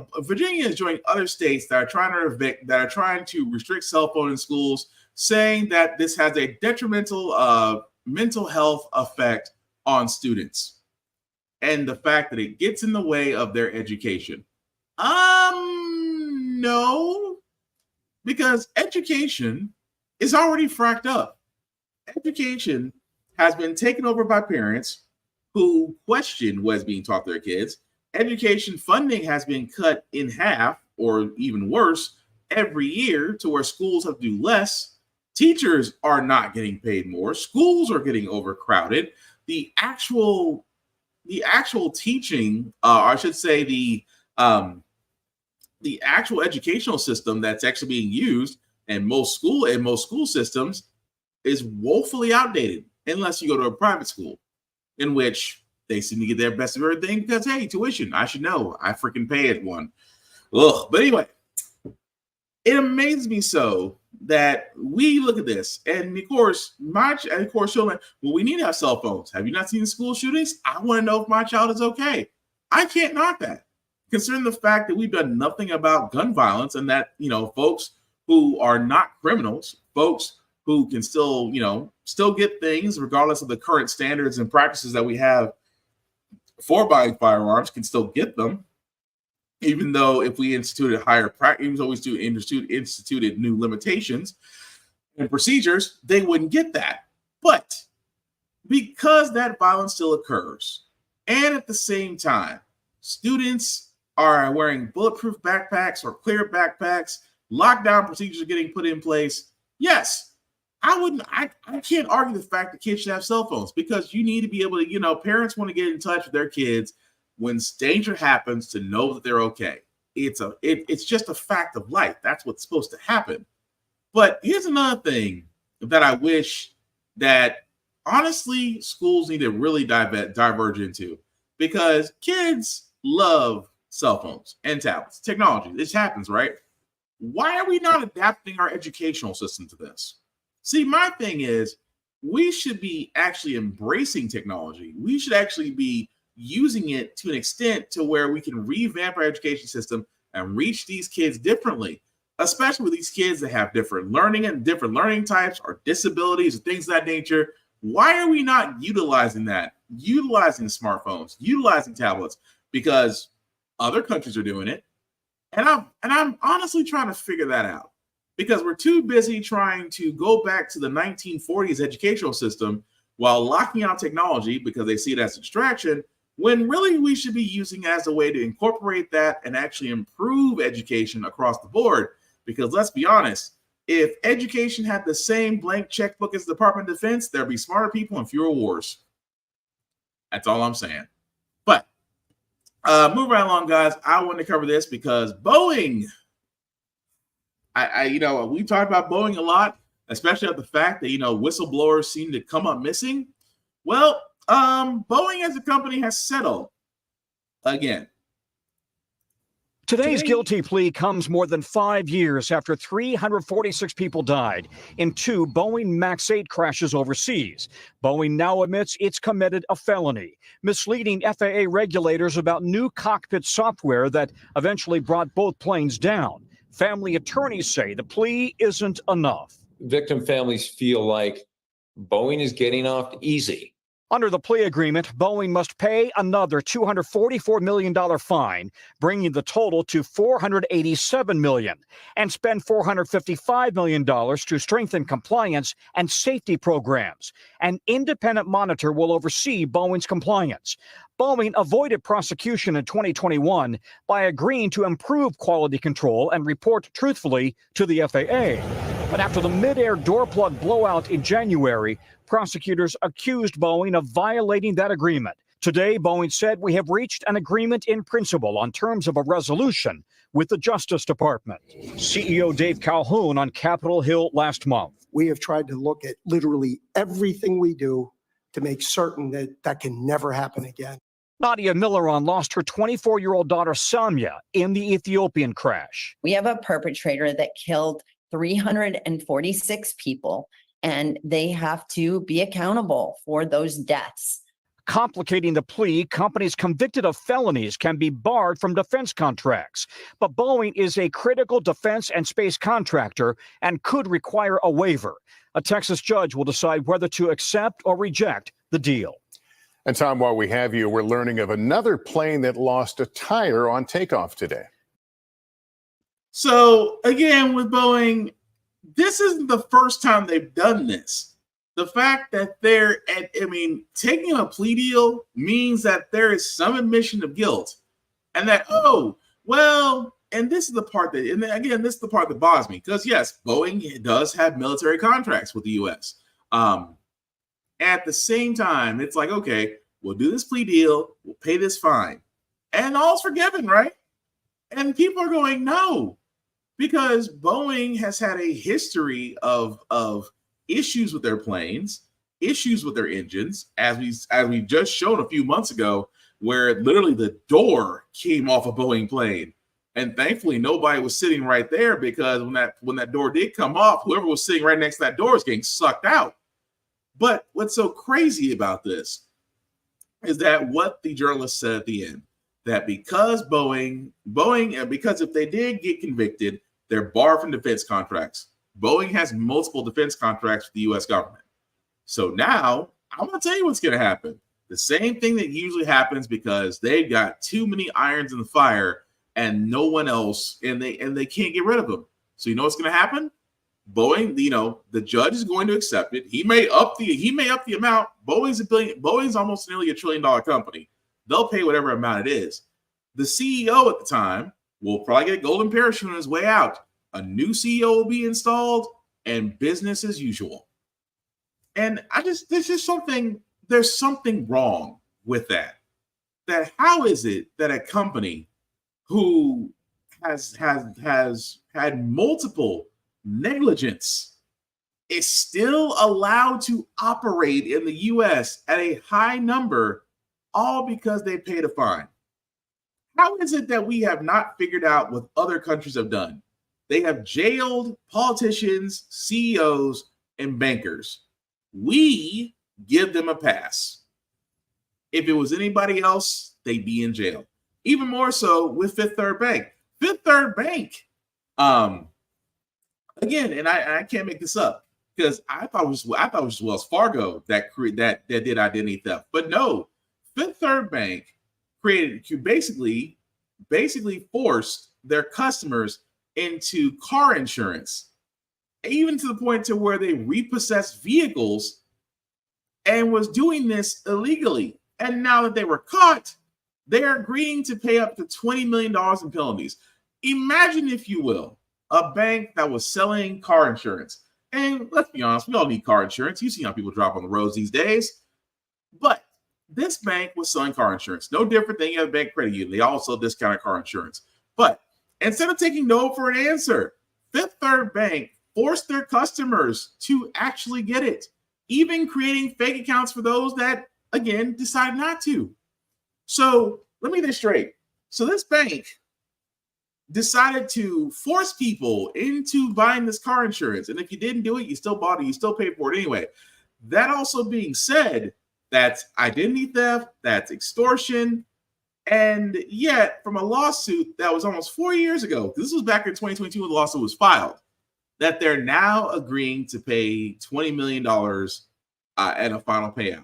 other states that are trying to restrict cell phone in schools, saying that this has a detrimental mental health effect on students and the fact that it gets in the way of their education. No, because education is already fracked up. Education has been taken over by parents who question what is being taught to their kids. Education funding has been cut in half or even worse every year to where schools have to do less. Teachers are not getting paid more. Schools are getting overcrowded. The actual teaching, I should say the actual educational system that's actually being used in most school systems is woefully outdated unless you go to a private school in which they seem to get their best of everything because, hey, tuition, I should know. I freaking pay it one. Ugh. But anyway, it amazes me so that we look at this. And of course, children, well, we need to have cell phones. Have you not seen the school shootings? I want to know if my child is okay. I can't knock that. Considering the fact that we've done nothing about gun violence and that, folks who are not criminals, folks who can still get things regardless of the current standards and practices that we have for buying firearms can still get them. even though if we instituted instituted new limitations and procedures, they wouldn't get that. But because that violence still occurs, and at the same time, students are wearing bulletproof backpacks or clear backpacks, lockdown procedures are getting put in place, yes, I can't argue the fact that kids should have cell phones, because you need to be able to, parents want to get in touch with their kids when danger happens to know that they're okay. It's just a fact of life. That's what's supposed to happen. But here's another thing that I wish that honestly schools need to really diverge into, because kids love cell phones and tablets, technology. This happens, right? Why are we not adapting our educational system to this? See, my thing is, we should be actually embracing technology. We should actually be using it to an extent to where we can revamp our education system and reach these kids differently, especially with these kids that have different learning types or disabilities or things of that nature. Why are we not utilizing that? Utilizing smartphones, utilizing tablets, because other countries are doing it. And I'm honestly trying to figure that out, because we're too busy trying to go back to the 1940s educational system while locking out technology because they see it as a distraction, when really we should be using it as a way to incorporate that and actually improve education across the board. Because let's be honest, if education had the same blank checkbook as the Department of Defense, there'd be smarter people and fewer wars. That's all I'm saying. But moving right along, guys, I want to cover this because Boeing, we talked about Boeing a lot, especially at the fact that, whistleblowers seem to come up missing. Well, Boeing as a company has settled again. Today's guilty plea comes more than 5 years after 346 people died in 2 Boeing MAX 8 crashes overseas. Boeing now admits it's committed a felony, misleading FAA regulators about new cockpit software that eventually brought both planes down. Family attorneys say the plea isn't enough. Victim families feel like Boeing is getting off easy. Under the plea agreement, Boeing must pay another $244 million fine, bringing the total to $487 million, and spend $455 million to strengthen compliance and safety programs. An independent monitor will oversee Boeing's compliance. Boeing avoided prosecution in 2021 by agreeing to improve quality control and report truthfully to the FAA. But after the mid-air door plug blowout in January, prosecutors accused Boeing of violating that agreement. Today, Boeing said we have reached an agreement in principle on terms of a resolution with the Justice Department. CEO Dave Calhoun on Capitol Hill last month. We have tried to look at literally everything we do to make certain that that can never happen again. Nadia Milaron lost her 24-year-old daughter, Samia, in the Ethiopian crash. We have a perpetrator that killed 346 people, and they have to be accountable for those deaths. Complicating the plea, companies convicted of felonies can be barred from defense contracts. But Boeing is a critical defense and space contractor and could require a waiver. A Texas judge will decide whether to accept or reject the deal. And Tom, while we have you, we're learning of another plane that lost a tire on takeoff today. So again, with Boeing, this isn't the first time they've done this. The fact that taking a plea deal means that there is some admission of guilt, and that, and this is the part that bothers me, because yes, Boeing does have military contracts with the U.S. At the same time, it's like, okay, we'll do this plea deal, we'll pay this fine, and all's forgiven, right? And people are going, no, because Boeing has had a history of issues with their planes, issues with their engines, as we just showed a few months ago, where literally the door came off a Boeing plane. And thankfully, nobody was sitting right there, because when that door did come off, whoever was sitting right next to that door is getting sucked out. But what's so crazy about this is that what the journalist said at the end, that because because if they did get convicted, they're barred from defense contracts. Boeing has multiple defense contracts with the U.S. government. So now I'm going to tell you what's going to happen. The same thing that usually happens because they've got too many irons in the fire and no one else, and they can't get rid of him. So you know what's going to happen? Boeing, the judge is going to accept it. He may up the amount. Boeing's almost nearly $1 trillion company. They'll pay whatever amount it is. The CEO at the time will probably get a golden parachute on his way out. A new CEO will be installed, and business as usual. And there's something wrong with that. That how is it that a company who has had multiple negligence is still allowed to operate in the U.S. at a high number, all because they paid a fine? How is it that we have not figured out what other countries have done? They have jailed politicians, CEOs, and bankers. We give them a pass. If it was anybody else, they'd be in jail. Even more so with Fifth Third Bank. Fifth Third Bank, again, and I can't make this up because I thought it was Wells Fargo that did identity theft, but no, Fifth Third Bank basically forced their customers into car insurance, even to the point to where they repossessed vehicles and was doing this illegally. And now that they were caught, they're agreeing to pay up to $20 million in penalties. Imagine, if you will, a bank that was selling car insurance. And let's be honest, we all need car insurance. You see how people drive on the roads these days. But this bank was selling car insurance. No different than any other bank credit union. They all sell discounted car insurance. But instead of taking no for an answer, Fifth Third Bank forced their customers to actually get it, even creating fake accounts for those that, again, decide not to. So let me get this straight. So this bank decided to force people into buying this car insurance. And if you didn't do it, you still bought it, you still paid for it anyway. That also being said, that's identity theft, that's extortion. And yet, from a lawsuit that was almost 4 years ago, this was back in 2022 when the lawsuit was filed, that they're now agreeing to pay $20 million and a final payout.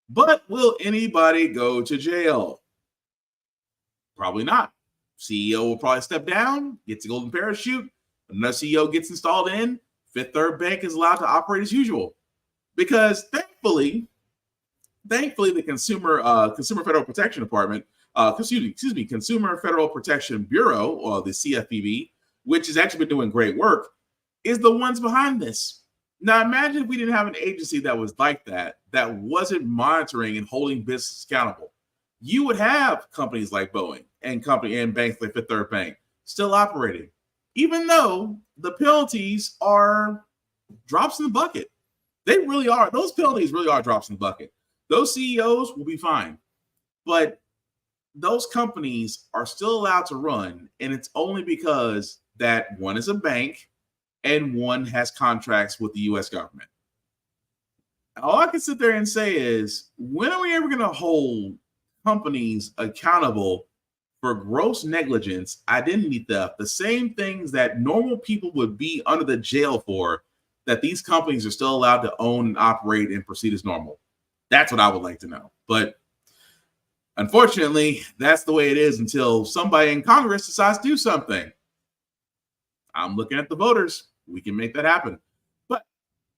But will anybody go to jail? Probably not. CEO will probably step down, gets a golden parachute. Another CEO gets installed in. Fifth Third Bank is allowed to operate as usual. Because thankfully, the Consumer Federal Protection Department, Consumer Federal Protection Bureau, or the CFPB, which has actually been doing great work, is the ones behind this. Now, imagine if we didn't have an agency that was like that wasn't monitoring and holding business accountable. You would have companies like Boeing and banks like Fifth Third Bank still operating, even though the penalties are drops in the bucket. They really are. Those penalties really are drops in the bucket. Those CEOs will be fine, but those companies are still allowed to run, and it's only because that one is a bank and one has contracts with the U.S. government. All I can sit there and say is, when are we ever going to hold companies accountable for gross negligence, identity theft, the same things that normal people would be under the jail for, that these companies are still allowed to own and operate and proceed as normal? That's what I would like to know. But unfortunately, that's the way it is until somebody in Congress decides to do something. I'm looking at the voters. We can make that happen. But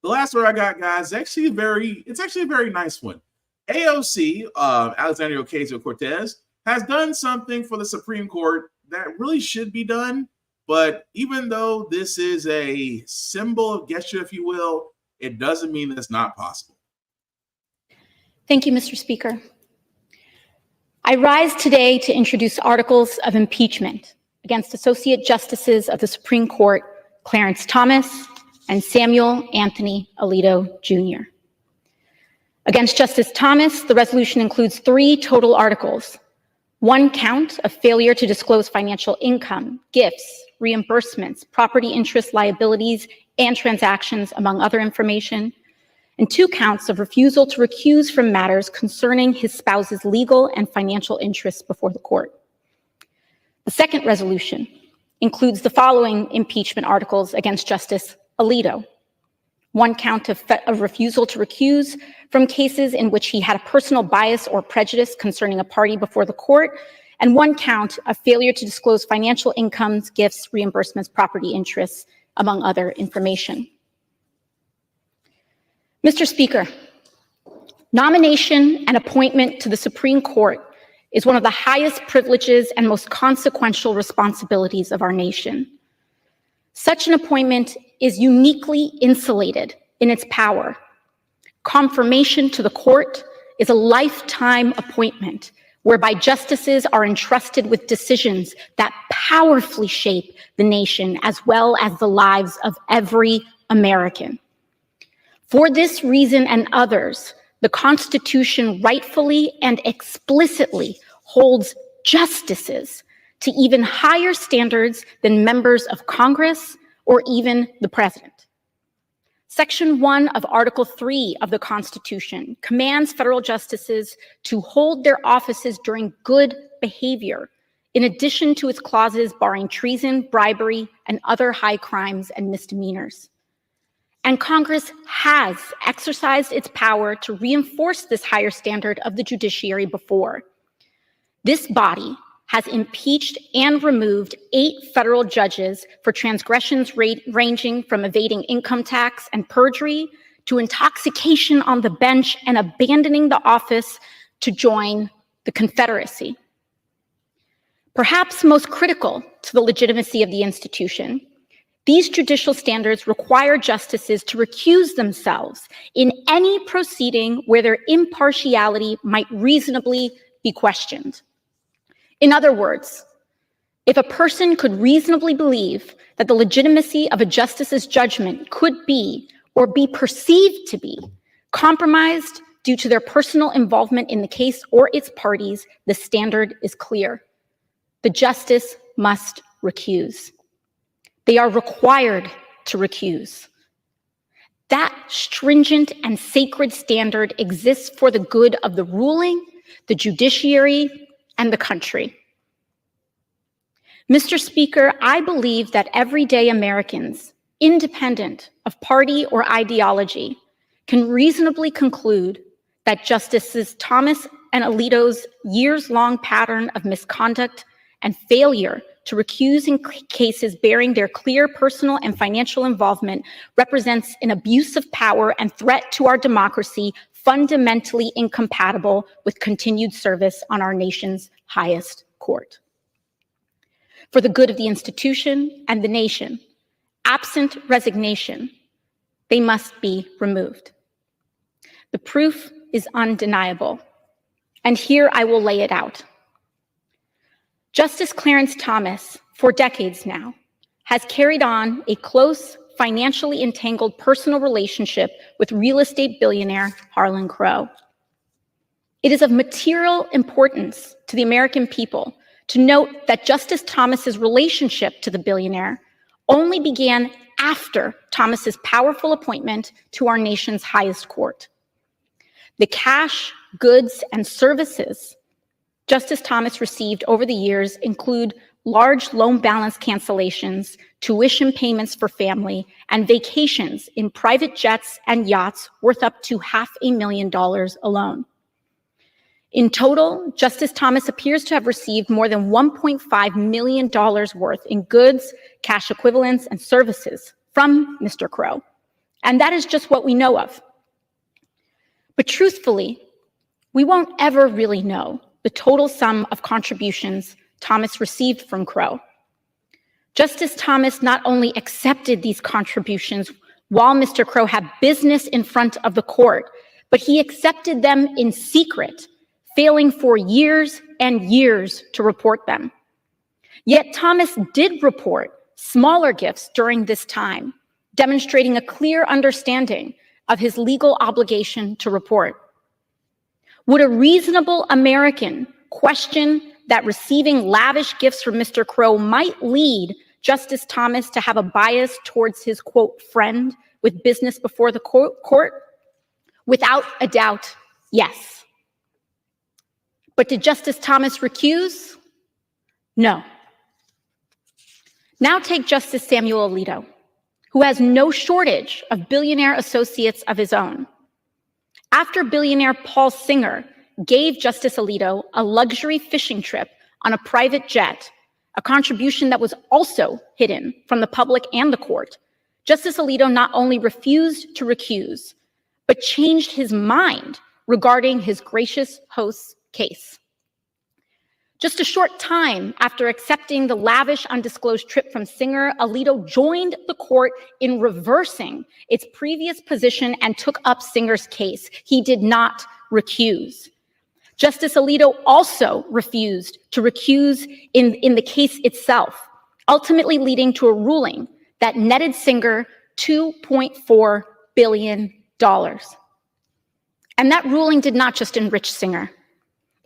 the last word I got, guys, it's actually a very nice one. AOC, Alexandria Ocasio-Cortez, has done something for the Supreme Court that really should be done. But even though this is a symbol of gesture, if you will, it doesn't mean that it's not possible. Thank you, Mr. Speaker. I rise today to introduce articles of impeachment against Associate Justices of the Supreme Court, Clarence Thomas and Samuel Anthony Alito, Jr. Against Justice Thomas, the resolution includes 3 total articles: 1 count of failure to disclose financial income, gifts, reimbursements, property interest liabilities, and transactions, among other information, and 2 counts of refusal to recuse from matters concerning his spouse's legal and financial interests before the court. The second resolution includes the following impeachment articles against Justice Alito: 1 count of refusal to recuse from cases in which he had a personal bias or prejudice concerning a party before the court, and one count of failure to disclose financial incomes, gifts, reimbursements, property interests, among other information. Mr. Speaker, nomination and appointment to the Supreme Court is one of the highest privileges and most consequential responsibilities of our nation. Such an appointment is uniquely insulated in its power. Confirmation to the court is a lifetime appointment whereby justices are entrusted with decisions that powerfully shape the nation as well as the lives of every American. For this reason and others, the Constitution rightfully and explicitly holds justices to even higher standards than members of Congress or even the president. Section 1 of Article 3 of the Constitution commands federal justices to hold their offices during good behavior, in addition to its clauses barring treason, bribery, and other high crimes and misdemeanors. And Congress has exercised its power to reinforce this higher standard of the judiciary before. This body has impeached and removed 8 federal judges for transgressions ranging from evading income tax and perjury to intoxication on the bench and abandoning the office to join the Confederacy. Perhaps most critical to the legitimacy of the institution, these judicial standards require justices to recuse themselves in any proceeding where their impartiality might reasonably be questioned. In other words, if a person could reasonably believe that the legitimacy of a justice's judgment could be or be perceived to be compromised due to their personal involvement in the case or its parties, the standard is clear. The justice must recuse. They are required to recuse. That stringent and sacred standard exists for the good of the ruling, the judiciary, and the country. Mr. Speaker, I believe that everyday Americans, independent of party or ideology, can reasonably conclude that Justices Thomas and Alito's years-long pattern of misconduct and failure to recuse in cases bearing their clear personal and financial involvement represents an abuse of power and threat to our democracy fundamentally incompatible with continued service on our nation's highest court. For the good of the institution and the nation, absent resignation, they must be removed. The proof is undeniable, and here I will lay it out. Justice Clarence Thomas, for decades now, has carried on a close, financially entangled personal relationship with real estate billionaire Harlan Crow. It is of material importance to the American people to note that Justice Thomas's relationship to the billionaire only began after Thomas's powerful appointment to our nation's highest court. The cash, goods, and services Justice Thomas received over the years include large loan balance cancellations, tuition payments for family, and vacations in private jets and yachts worth up to $500,000 alone. In total, Justice Thomas appears to have received more than $1.5 million worth in goods, cash equivalents, and services from Mr. Crow. And that is just what we know of. But truthfully, we won't ever really know the total sum of contributions Thomas received from Crow. Justice Thomas not only accepted these contributions while Mr. Crow had business in front of the court, but he accepted them in secret, failing for years and years to report them. Yet Thomas did report smaller gifts during this time, demonstrating a clear understanding of his legal obligation to report. Would a reasonable American question that receiving lavish gifts from Mr. Crow might lead Justice Thomas to have a bias towards his, quote, friend with business before the court? Without a doubt, yes. But did Justice Thomas recuse? No. Now take Justice Samuel Alito, who has no shortage of billionaire associates of his own. After billionaire Paul Singer gave Justice Alito a luxury fishing trip on a private jet, a contribution that was also hidden from the public and the court, Justice Alito not only refused to recuse, but changed his mind regarding his gracious host's case. Just a short time after accepting the lavish undisclosed trip from Singer, Alito joined the court in reversing its previous position and took up Singer's case. He did not recuse. Justice Alito also refused to recuse in the case itself, ultimately leading to a ruling that netted Singer $2.4 billion. And that ruling did not just enrich Singer.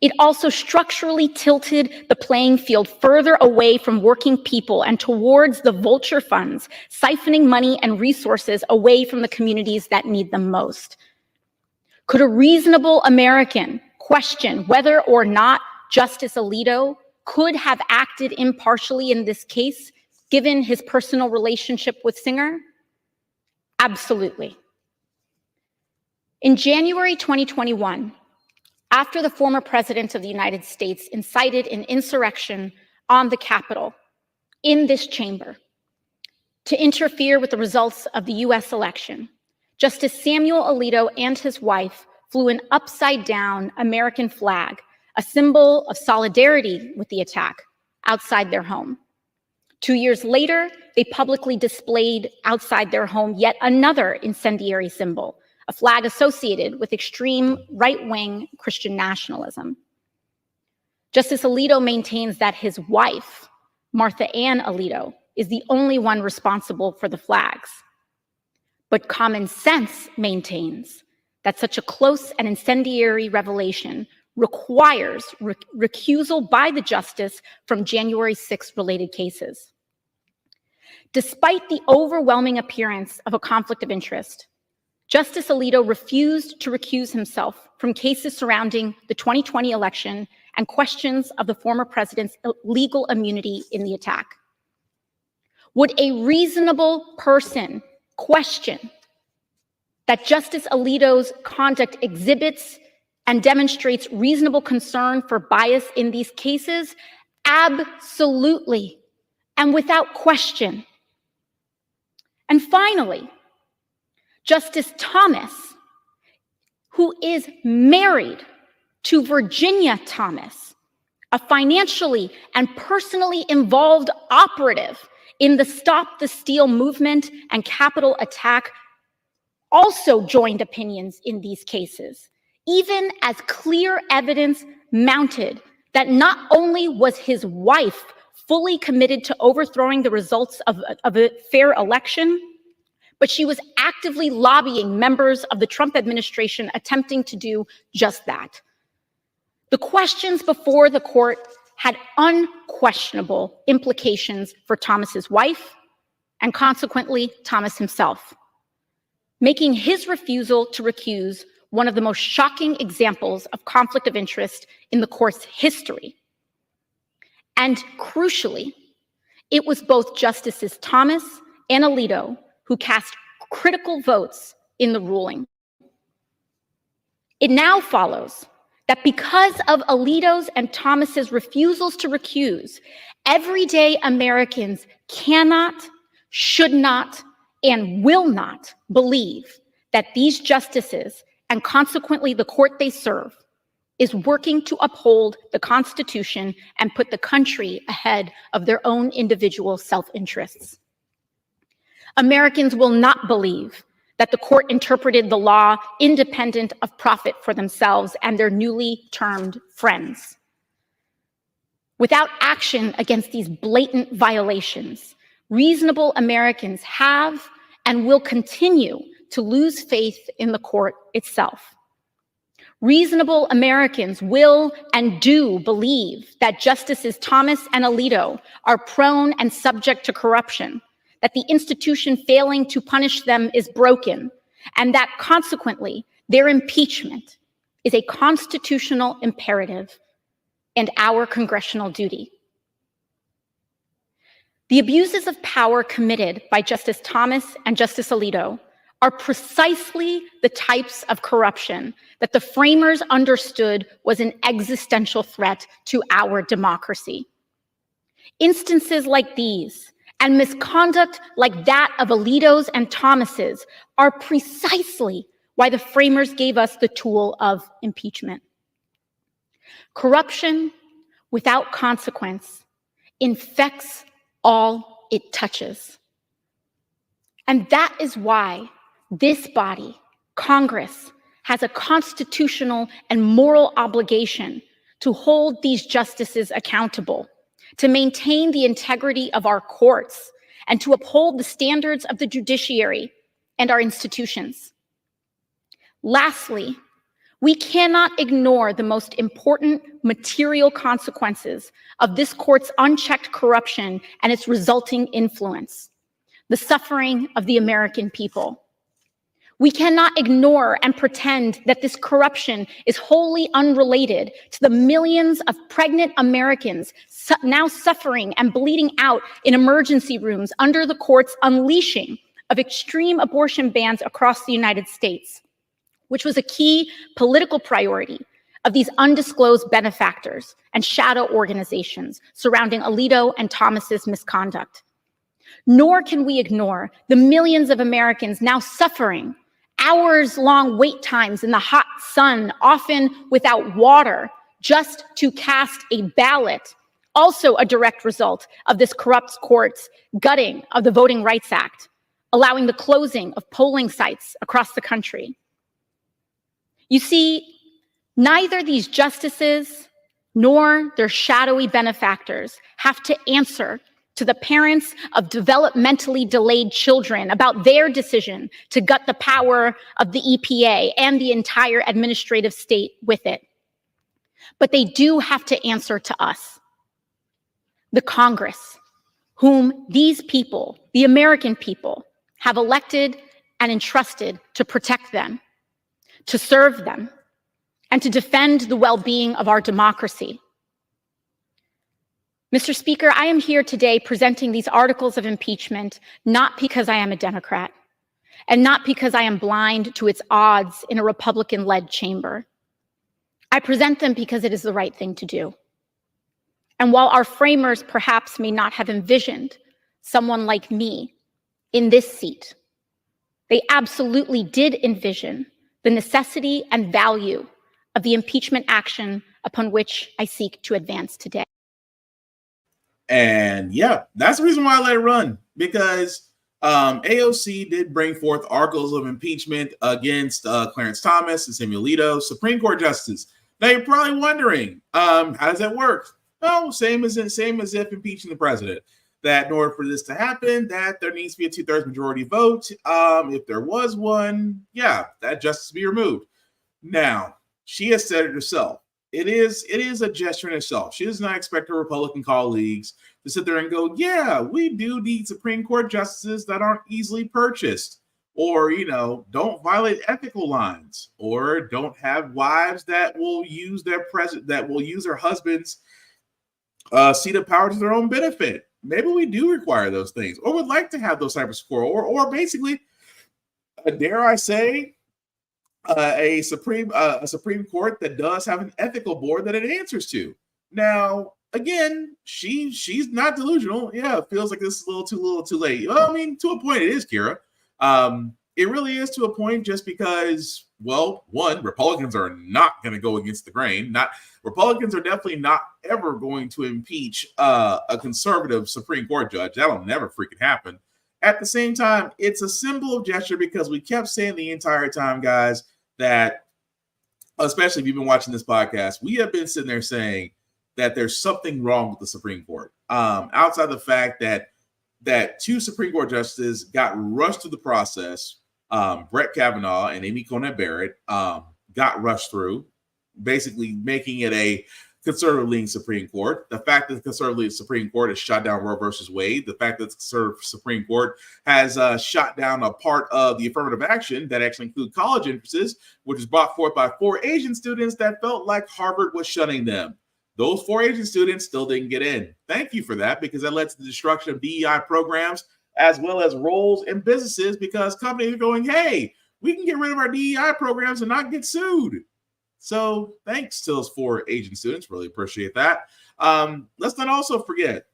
It also structurally tilted the playing field further away from working people and towards the vulture funds, siphoning money and resources away from the communities that need them most. Could a reasonable American question whether or not Justice Alito could have acted impartially in this case, given his personal relationship with Singer? Absolutely. In January 2021, after the former president of the United States incited an insurrection on the Capitol in this chamber to interfere with the results of the US election, Justice Samuel Alito and his wife flew an upside-down American flag, a symbol of solidarity with the attack, outside their home. 2 years later, they publicly displayed outside their home yet another incendiary symbol, a flag associated with extreme right-wing Christian nationalism. Justice Alito maintains that his wife, Martha Ann Alito, is the only one responsible for the flags. But common sense maintains that such a close and incendiary revelation requires recusal by the justice from January 6 related cases. Despite the overwhelming appearance of a conflict of interest, Justice Alito refused to recuse himself from cases surrounding the 2020 election and questions of the former president's legal immunity in the attack. Would a reasonable person question that Justice Alito's conduct exhibits and demonstrates reasonable concern for bias in these cases? Absolutely, and without question. And finally, Justice Thomas, who is married to Virginia Thomas, a financially and personally involved operative in the Stop the Steal movement and Capitol attack, also joined opinions in these cases, even as clear evidence mounted that not only was his wife fully committed to overthrowing the results of a fair election, but she was actively lobbying members of the Trump administration attempting to do just that. The questions before the court had unquestionable implications for Thomas's wife and consequently Thomas himself, making his refusal to recuse one of the most shocking examples of conflict of interest in the court's history. And crucially, it was both Justices Thomas and Alito who cast critical votes in the ruling. It now follows that because of Alito's and Thomas's refusals to recuse, everyday Americans cannot, should not, and will not believe that these justices, and consequently the court they serve, is working to uphold the Constitution and put the country ahead of their own individual self-interests. Americans will not believe that the court interpreted the law independent of profit for themselves and their newly termed friends. Without action against these blatant violations, reasonable Americans have and will continue to lose faith in the court itself. Reasonable Americans will and do believe that Justices Thomas and Alito are prone and subject to corruption, that the institution failing to punish them is broken, and that consequently their impeachment is a constitutional imperative and our congressional duty. The abuses of power committed by Justice Thomas and Justice Alito are precisely the types of corruption that the framers understood was an existential threat to our democracy. Instances like these and misconduct like that of Alito's and Thomas's are precisely why the framers gave us the tool of impeachment. Corruption without consequence infects all it touches. And that is why this body, Congress, has a constitutional and moral obligation to hold these justices accountable, to maintain the integrity of our courts, and to uphold the standards of the judiciary and our institutions. Lastly, we cannot ignore the most important material consequences of this court's unchecked corruption and its resulting influence: the suffering of the American people. We cannot ignore and pretend that this corruption is wholly unrelated to the millions of pregnant Americans now suffering and bleeding out in emergency rooms under the court's unleashing of extreme abortion bans across the United States, which was a key political priority of these undisclosed benefactors and shadow organizations surrounding Alito and Thomas's misconduct. Nor can we ignore the millions of Americans now suffering hours-long wait times in the hot sun, often without water, just to cast a ballot, also a direct result of this corrupt court's gutting of the Voting Rights Act, allowing the closing of polling sites across the country. You see, neither these justices nor their shadowy benefactors have to answer to the parents of developmentally delayed children about their decision to gut the power of the EPA and the entire administrative state with it. But they do have to answer to us, the Congress, whom these people, the American people, have elected and entrusted to protect them, to serve them, and to defend the well-being of our democracy. Mr. Speaker, I am here today presenting these articles of impeachment not because I am a Democrat and not because I am blind to its odds in a Republican-led chamber. I present them because it is the right thing to do. And while our framers perhaps may not have envisioned someone like me in this seat, they absolutely did envision the necessity and value of the impeachment action upon which I seek to advance today. And yeah, that's the reason why I let it run, because AOC did bring forth articles of impeachment against Clarence Thomas and Samuel Alito, Supreme Court justices. Now you're probably wondering, how does that work? Oh, same as if impeaching the president. That in order for this to happen, that there needs to be a 2/3 majority vote. If there was one, yeah, that justice be removed. Now, she has said it herself. It is a gesture in itself. She does not expect her Republican colleagues to sit there and go, yeah, we do need Supreme Court justices that aren't easily purchased, or, don't violate ethical lines, or don't have wives that will use their husband's seat of power to their own benefit. Maybe we do require those things, or would like to have those types of score, or basically, dare I say, a Supreme Court that does have an ethical board that it answers to. Now, again, she's not delusional. Yeah, it feels like this is a little too late. Well, I mean, to a point, it is, Kira. It really is to a point, just because, well, one, Republicans are not going to go against the grain. Republicans are definitely not ever going to impeach a conservative Supreme Court judge. That'll never freaking happen. At the same time, it's a symbol of gesture, because we kept saying the entire time, guys, that, especially if you've been watching this podcast, we have been sitting there saying that there's something wrong with the Supreme Court. Outside the fact that two Supreme Court justices got rushed through the process, Brett Kavanaugh and Amy Coney Barrett got rushed through, basically making it a conservative-leaning Supreme Court. The fact that the conservative Supreme Court has shot down Roe versus Wade, the fact that the conservative Supreme Court has shot down a part of the affirmative action that actually include college entrances, which was brought forth by 4 Asian students that felt like Harvard was shunning them. Those 4 Asian students still didn't get in. Thank you for that, because that led to the destruction of DEI programs as well as roles in businesses because companies are going, hey, we can get rid of our DEI programs and not get sued. So thanks to those 4 Asian students. Really appreciate that. Let's not also forget,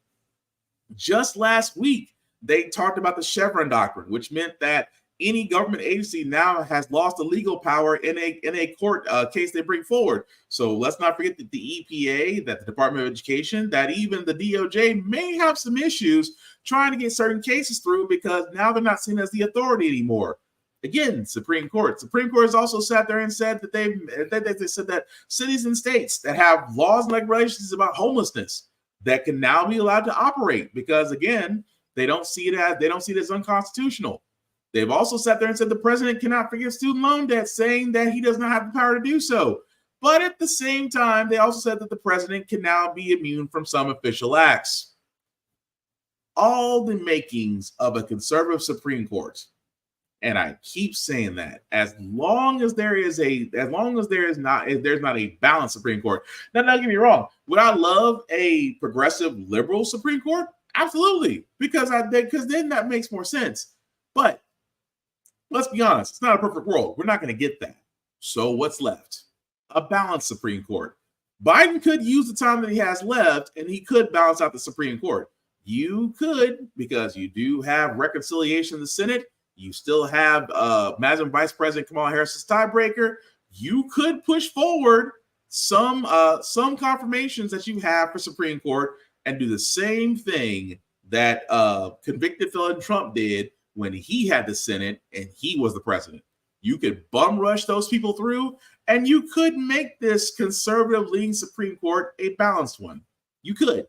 just last week, they talked about the Chevron doctrine, which meant that any government agency now has lost the legal power in a court case they bring forward. So let's not forget that the EPA, that the Department of Education, that even the DOJ may have some issues trying to get certain cases through because now they're not seen as the authority anymore. Again, Supreme Court has also sat there and said that they said that cities and states that have laws and regulations about homelessness that can now be allowed to operate because, again, they don't see it as unconstitutional. They've also sat there and said the president cannot forgive student loan debt, saying that he does not have the power to do so. But at the same time, they also said that the president can now be immune from some official acts. All the makings of a conservative Supreme Court. And I keep saying that as long as there's not a balanced Supreme Court. Now, don't get me wrong. Would I love a progressive liberal Supreme Court? Absolutely, because then that makes more sense. But let's be honest, it's not a perfect world. We're not going to get that. So what's left? A balanced Supreme Court. Biden could use the time that he has left, and he could balance out the Supreme Court. You could, because you do have reconciliation in the Senate. You still have Madam Vice President Kamala Harris's tiebreaker. You could push forward some confirmations that you have for Supreme Court and do the same thing that convicted felon Trump did when he had the Senate and he was the president. You could bum rush those people through, and you could make this conservative leaning Supreme Court a balanced one. You could.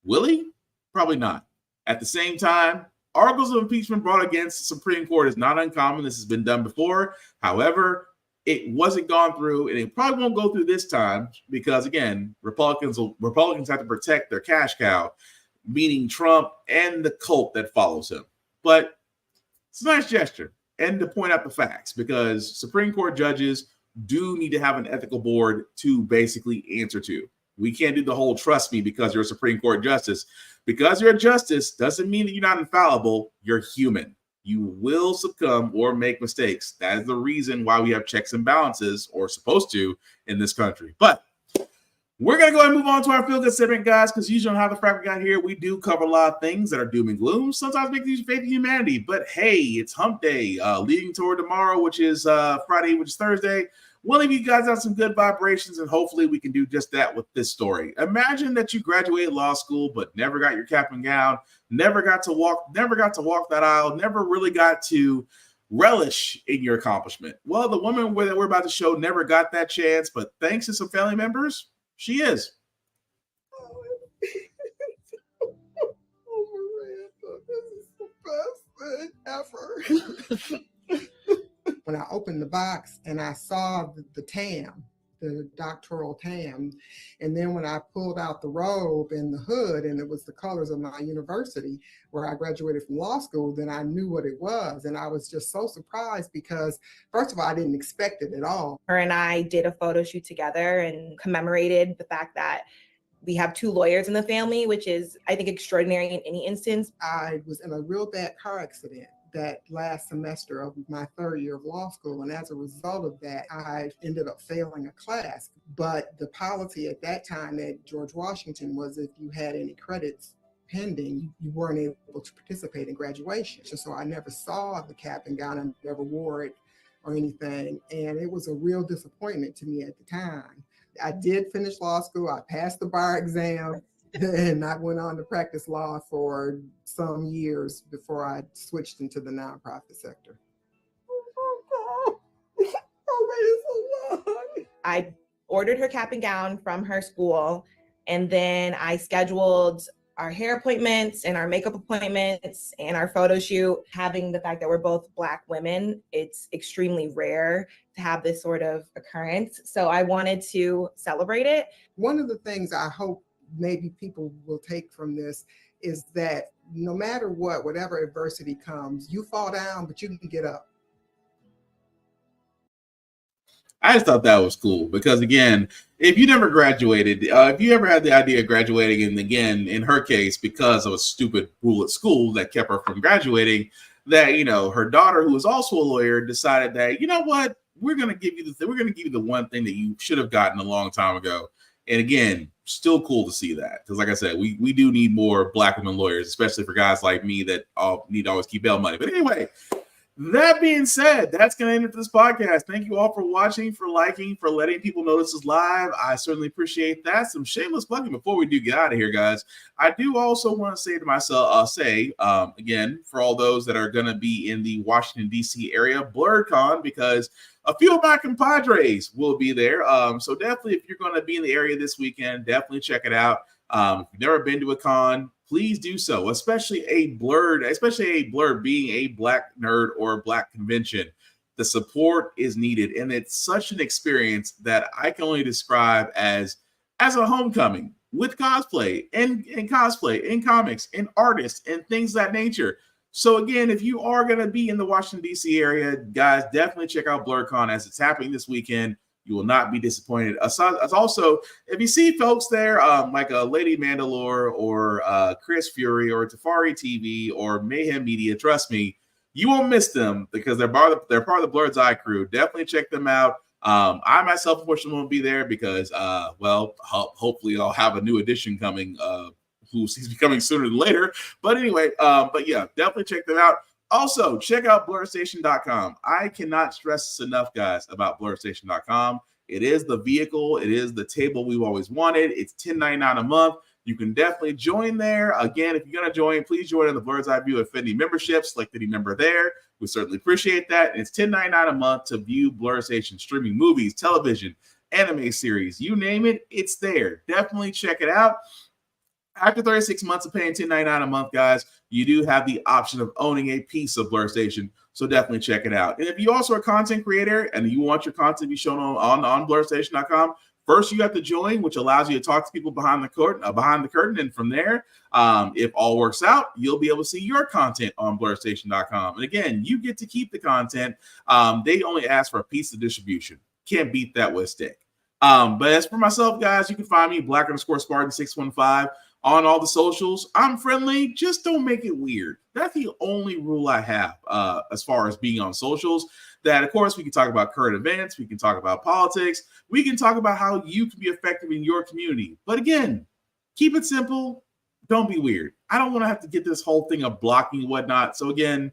Will he? Probably not. At the same time, articles of impeachment brought against the Supreme Court is not uncommon. This has been done before. However, it wasn't gone through, and it probably won't go through this time because, again, Republicans have to protect their cash cow, meaning Trump and the cult that follows him. But it's a nice gesture, and to point out the facts, because Supreme Court judges do need to have an ethical board to basically answer to. We can't do the whole trust me because you're a Supreme Court justice. Because you're a justice doesn't mean that you're not infallible. You're human. You will succumb or make mistakes. That is the reason why we have checks and balances, or supposed to, in this country. But we're going to go ahead and move on to our feel-good segment, guys, because usually on How the Frack We Got Here, we do cover a lot of things that are doom and gloom, sometimes make you faith in humanity. But hey, it's hump day, leading toward tomorrow, which is Friday, which is Thursday. We'll leave you guys on some good vibrations, and hopefully we can do just that with this story. Imagine that you graduated law school, but never got your cap and gown, never got to walk that aisle, never really got to relish in your accomplishment. Well, the woman that we're about to show never got that chance, but thanks to some family members, she is. This is the best thing ever. When I opened the box and I saw the tam, the doctoral tam, and then when I pulled out the robe and the hood and it was the colors of my university where I graduated from law school, then I knew what it was. And I was just so surprised because, first of all, I didn't expect it at all. Her and I did a photo shoot together and commemorated the fact that we have 2 lawyers in the family, which is, I think, extraordinary in any instance. I was in a real bad car accident that last semester of my 3rd year of law school. And as a result of that, I ended up failing a class. But the policy at that time at George Washington was if you had any credits pending, you weren't able to participate in graduation. So I never saw the cap and gown, I never wore it or anything. And it was a real disappointment to me at the time. I did finish law school. I passed the bar exam. And I went on to practice law for some years before I switched into the nonprofit sector. I ordered her cap and gown from her school, and then I scheduled our hair appointments and our makeup appointments and our photo shoot. Having the fact that we're both Black women, it's extremely rare to have this sort of occurrence. So I wanted to celebrate it. One of the things I hope maybe people will take from this is that no matter what, whatever adversity comes, you fall down, but you can get up. I just thought that was cool because, again, if you never graduated, if you ever had the idea of graduating, and again, in her case, because of a stupid rule at school that kept her from graduating, that, you know, her daughter, who was also a lawyer, decided that, you know what, we're going to give you the one thing that you should have gotten a long time ago. And again, still cool to see that, because like I said, we do need more Black women lawyers, especially for guys like me that need to always keep bail money. But anyway, that being said, that's going to end it for this podcast. Thank you all for watching, for liking, for letting people know this is live. I certainly appreciate that. Some shameless plugging before we do get out of here, guys. I do also want to say to myself, again, for all those that are going to be in the Washington, D.C. area, BlurredCon, because a few of my compadres will be there. So definitely, if you're going to be in the area this weekend, definitely check it out. If you've never been to a con, please do so, especially a Blurred being a Black nerd or a Black convention. The support is needed, and it's such an experience that I can only describe as a homecoming with cosplay and comics and artists and things of that nature. So again, if you are going to be in the Washington, D.C. area, guys, definitely check out BlurredCon as it's happening this weekend. You will not be disappointed. Also, if you see folks there like a Lady Mandalore or Chris Fury or Tafari TV or Mayhem Media, trust me, you won't miss them because they're part of the Blurred's Eye crew. Definitely check them out. I myself, unfortunately, won't be there because, hopefully I'll have a new edition coming who's coming sooner than later. But anyway, but yeah, definitely check them out. Also, check out blurredstation.com. I cannot stress this enough, guys, about blurredstation.com. It is the vehicle. It is the table we've always wanted. It's $10.99 a month. You can definitely join there. Again, if you're going to join, please join in the Blurred's Eye View Affinity membership. Select any member there. We certainly appreciate that. And it's $10.99 a month to view Blurred Station streaming movies, television, anime series. You name it, it's there. Definitely check it out. After 36 months of paying $10.99 a month, guys, you do have the option of owning a piece of Blurred Station. So definitely check it out. And if you also are a content creator and you want your content to be shown on blurredstation.com, first you have to join, which allows you to talk to people behind the curtain. And from there, if all works out, you'll be able to see your content on blurredstation.com. And again, you get to keep the content. They only ask for a piece of distribution. Can't beat that with a stick. But as for myself, guys, you can find me Black_Spartan615 on all the socials. I'm friendly, just don't make it weird. That's the only rule I have as far as being on socials. That, of course, we can talk about current events, we can talk about politics, we can talk about how you can be effective in your community. But again, keep it simple, don't be weird. I don't want to have to get this whole thing of blocking and whatnot. So again,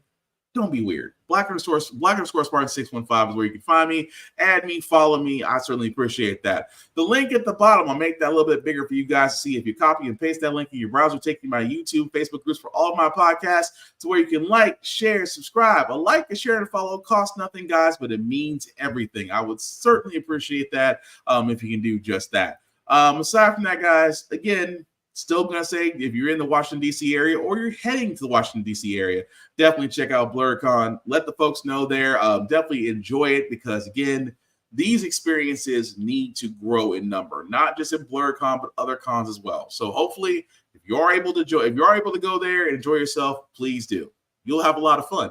don't be weird. Black_Spartan615 is where you can find me. Add me, follow me. I certainly appreciate that. The link at the bottom, I'll make that a little bit bigger for you guys to see. If you copy and paste that link in your browser, take you to my YouTube, Facebook groups for all of my podcasts to where you can like, share, subscribe. A like, a share, and a follow costs nothing, guys, but it means everything. I would certainly appreciate that if you can do just that. Aside from that, guys, again, still going to say, if you're in the Washington, D.C. area or you're heading to the Washington, D.C. area, definitely check out BlurredCon. Let the folks know there. Definitely enjoy it because, again, these experiences need to grow in number, not just at BlurredCon, but other cons as well. So hopefully, if you are able to go there and enjoy yourself, please do. You'll have a lot of fun.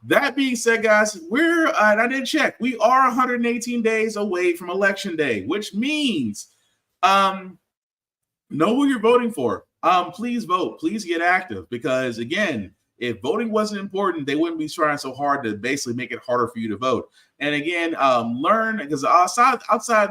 That being said, guys, I did check. We are 118 days away from Election Day, which means know who you're voting for. Please vote. Please get active because, again, if voting wasn't important, they wouldn't be trying so hard to basically make it harder for you to vote. And again, learn, because outside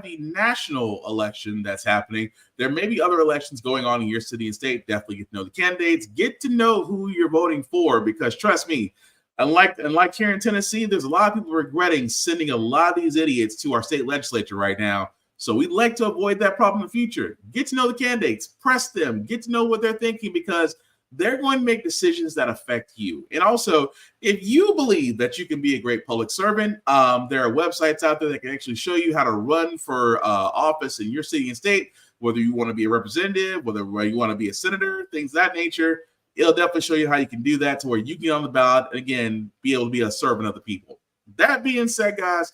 the national election that's happening, there may be other elections going on in your city and state. Definitely get to know the candidates. Get to know who you're voting for because, trust me, unlike here in Tennessee, there's a lot of people regretting sending a lot of these idiots to our state legislature right now. So we'd like to avoid that problem in the future. Get to know the candidates, press them, get to know what they're thinking because they're going to make decisions that affect you. And also, if you believe that you can be a great public servant, there are websites out there that can actually show you how to run for office in your city and state, whether you want to be a representative, whether you want to be a senator, things of that nature. It'll definitely show you how you can do that to where you can get on the ballot and, again, be able to be a servant of the people. That being said, guys,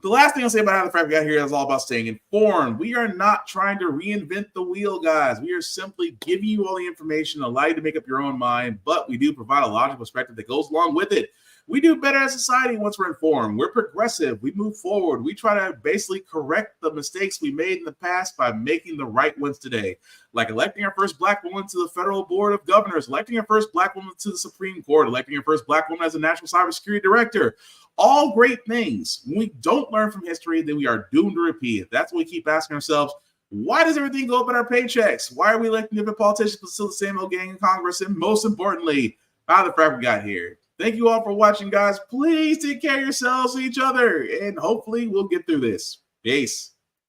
the last thing I'll say about how the Frack We Got Here is all about staying informed. We are not trying to reinvent the wheel, guys. We are simply giving you all the information, allow you to make up your own mind, but we do provide a logical perspective that goes along with it. We do better as a society once we're informed. We're progressive. We move forward. We try to basically correct the mistakes we made in the past by making the right ones today, like electing our first Black woman to the Federal Board of Governors, electing our first Black woman to the Supreme Court, electing our first Black woman as a National Cybersecurity Director. All great things. When we don't learn from history, then we are doomed to repeat it. That's what we keep asking ourselves. Why does everything go up in our paychecks? Why are we electing different politicians but still the same old gang in Congress? And most importantly, how the frack we got here. Thank you all for watching, guys. Please take care of yourselves and each other, and hopefully we'll get through this. Peace.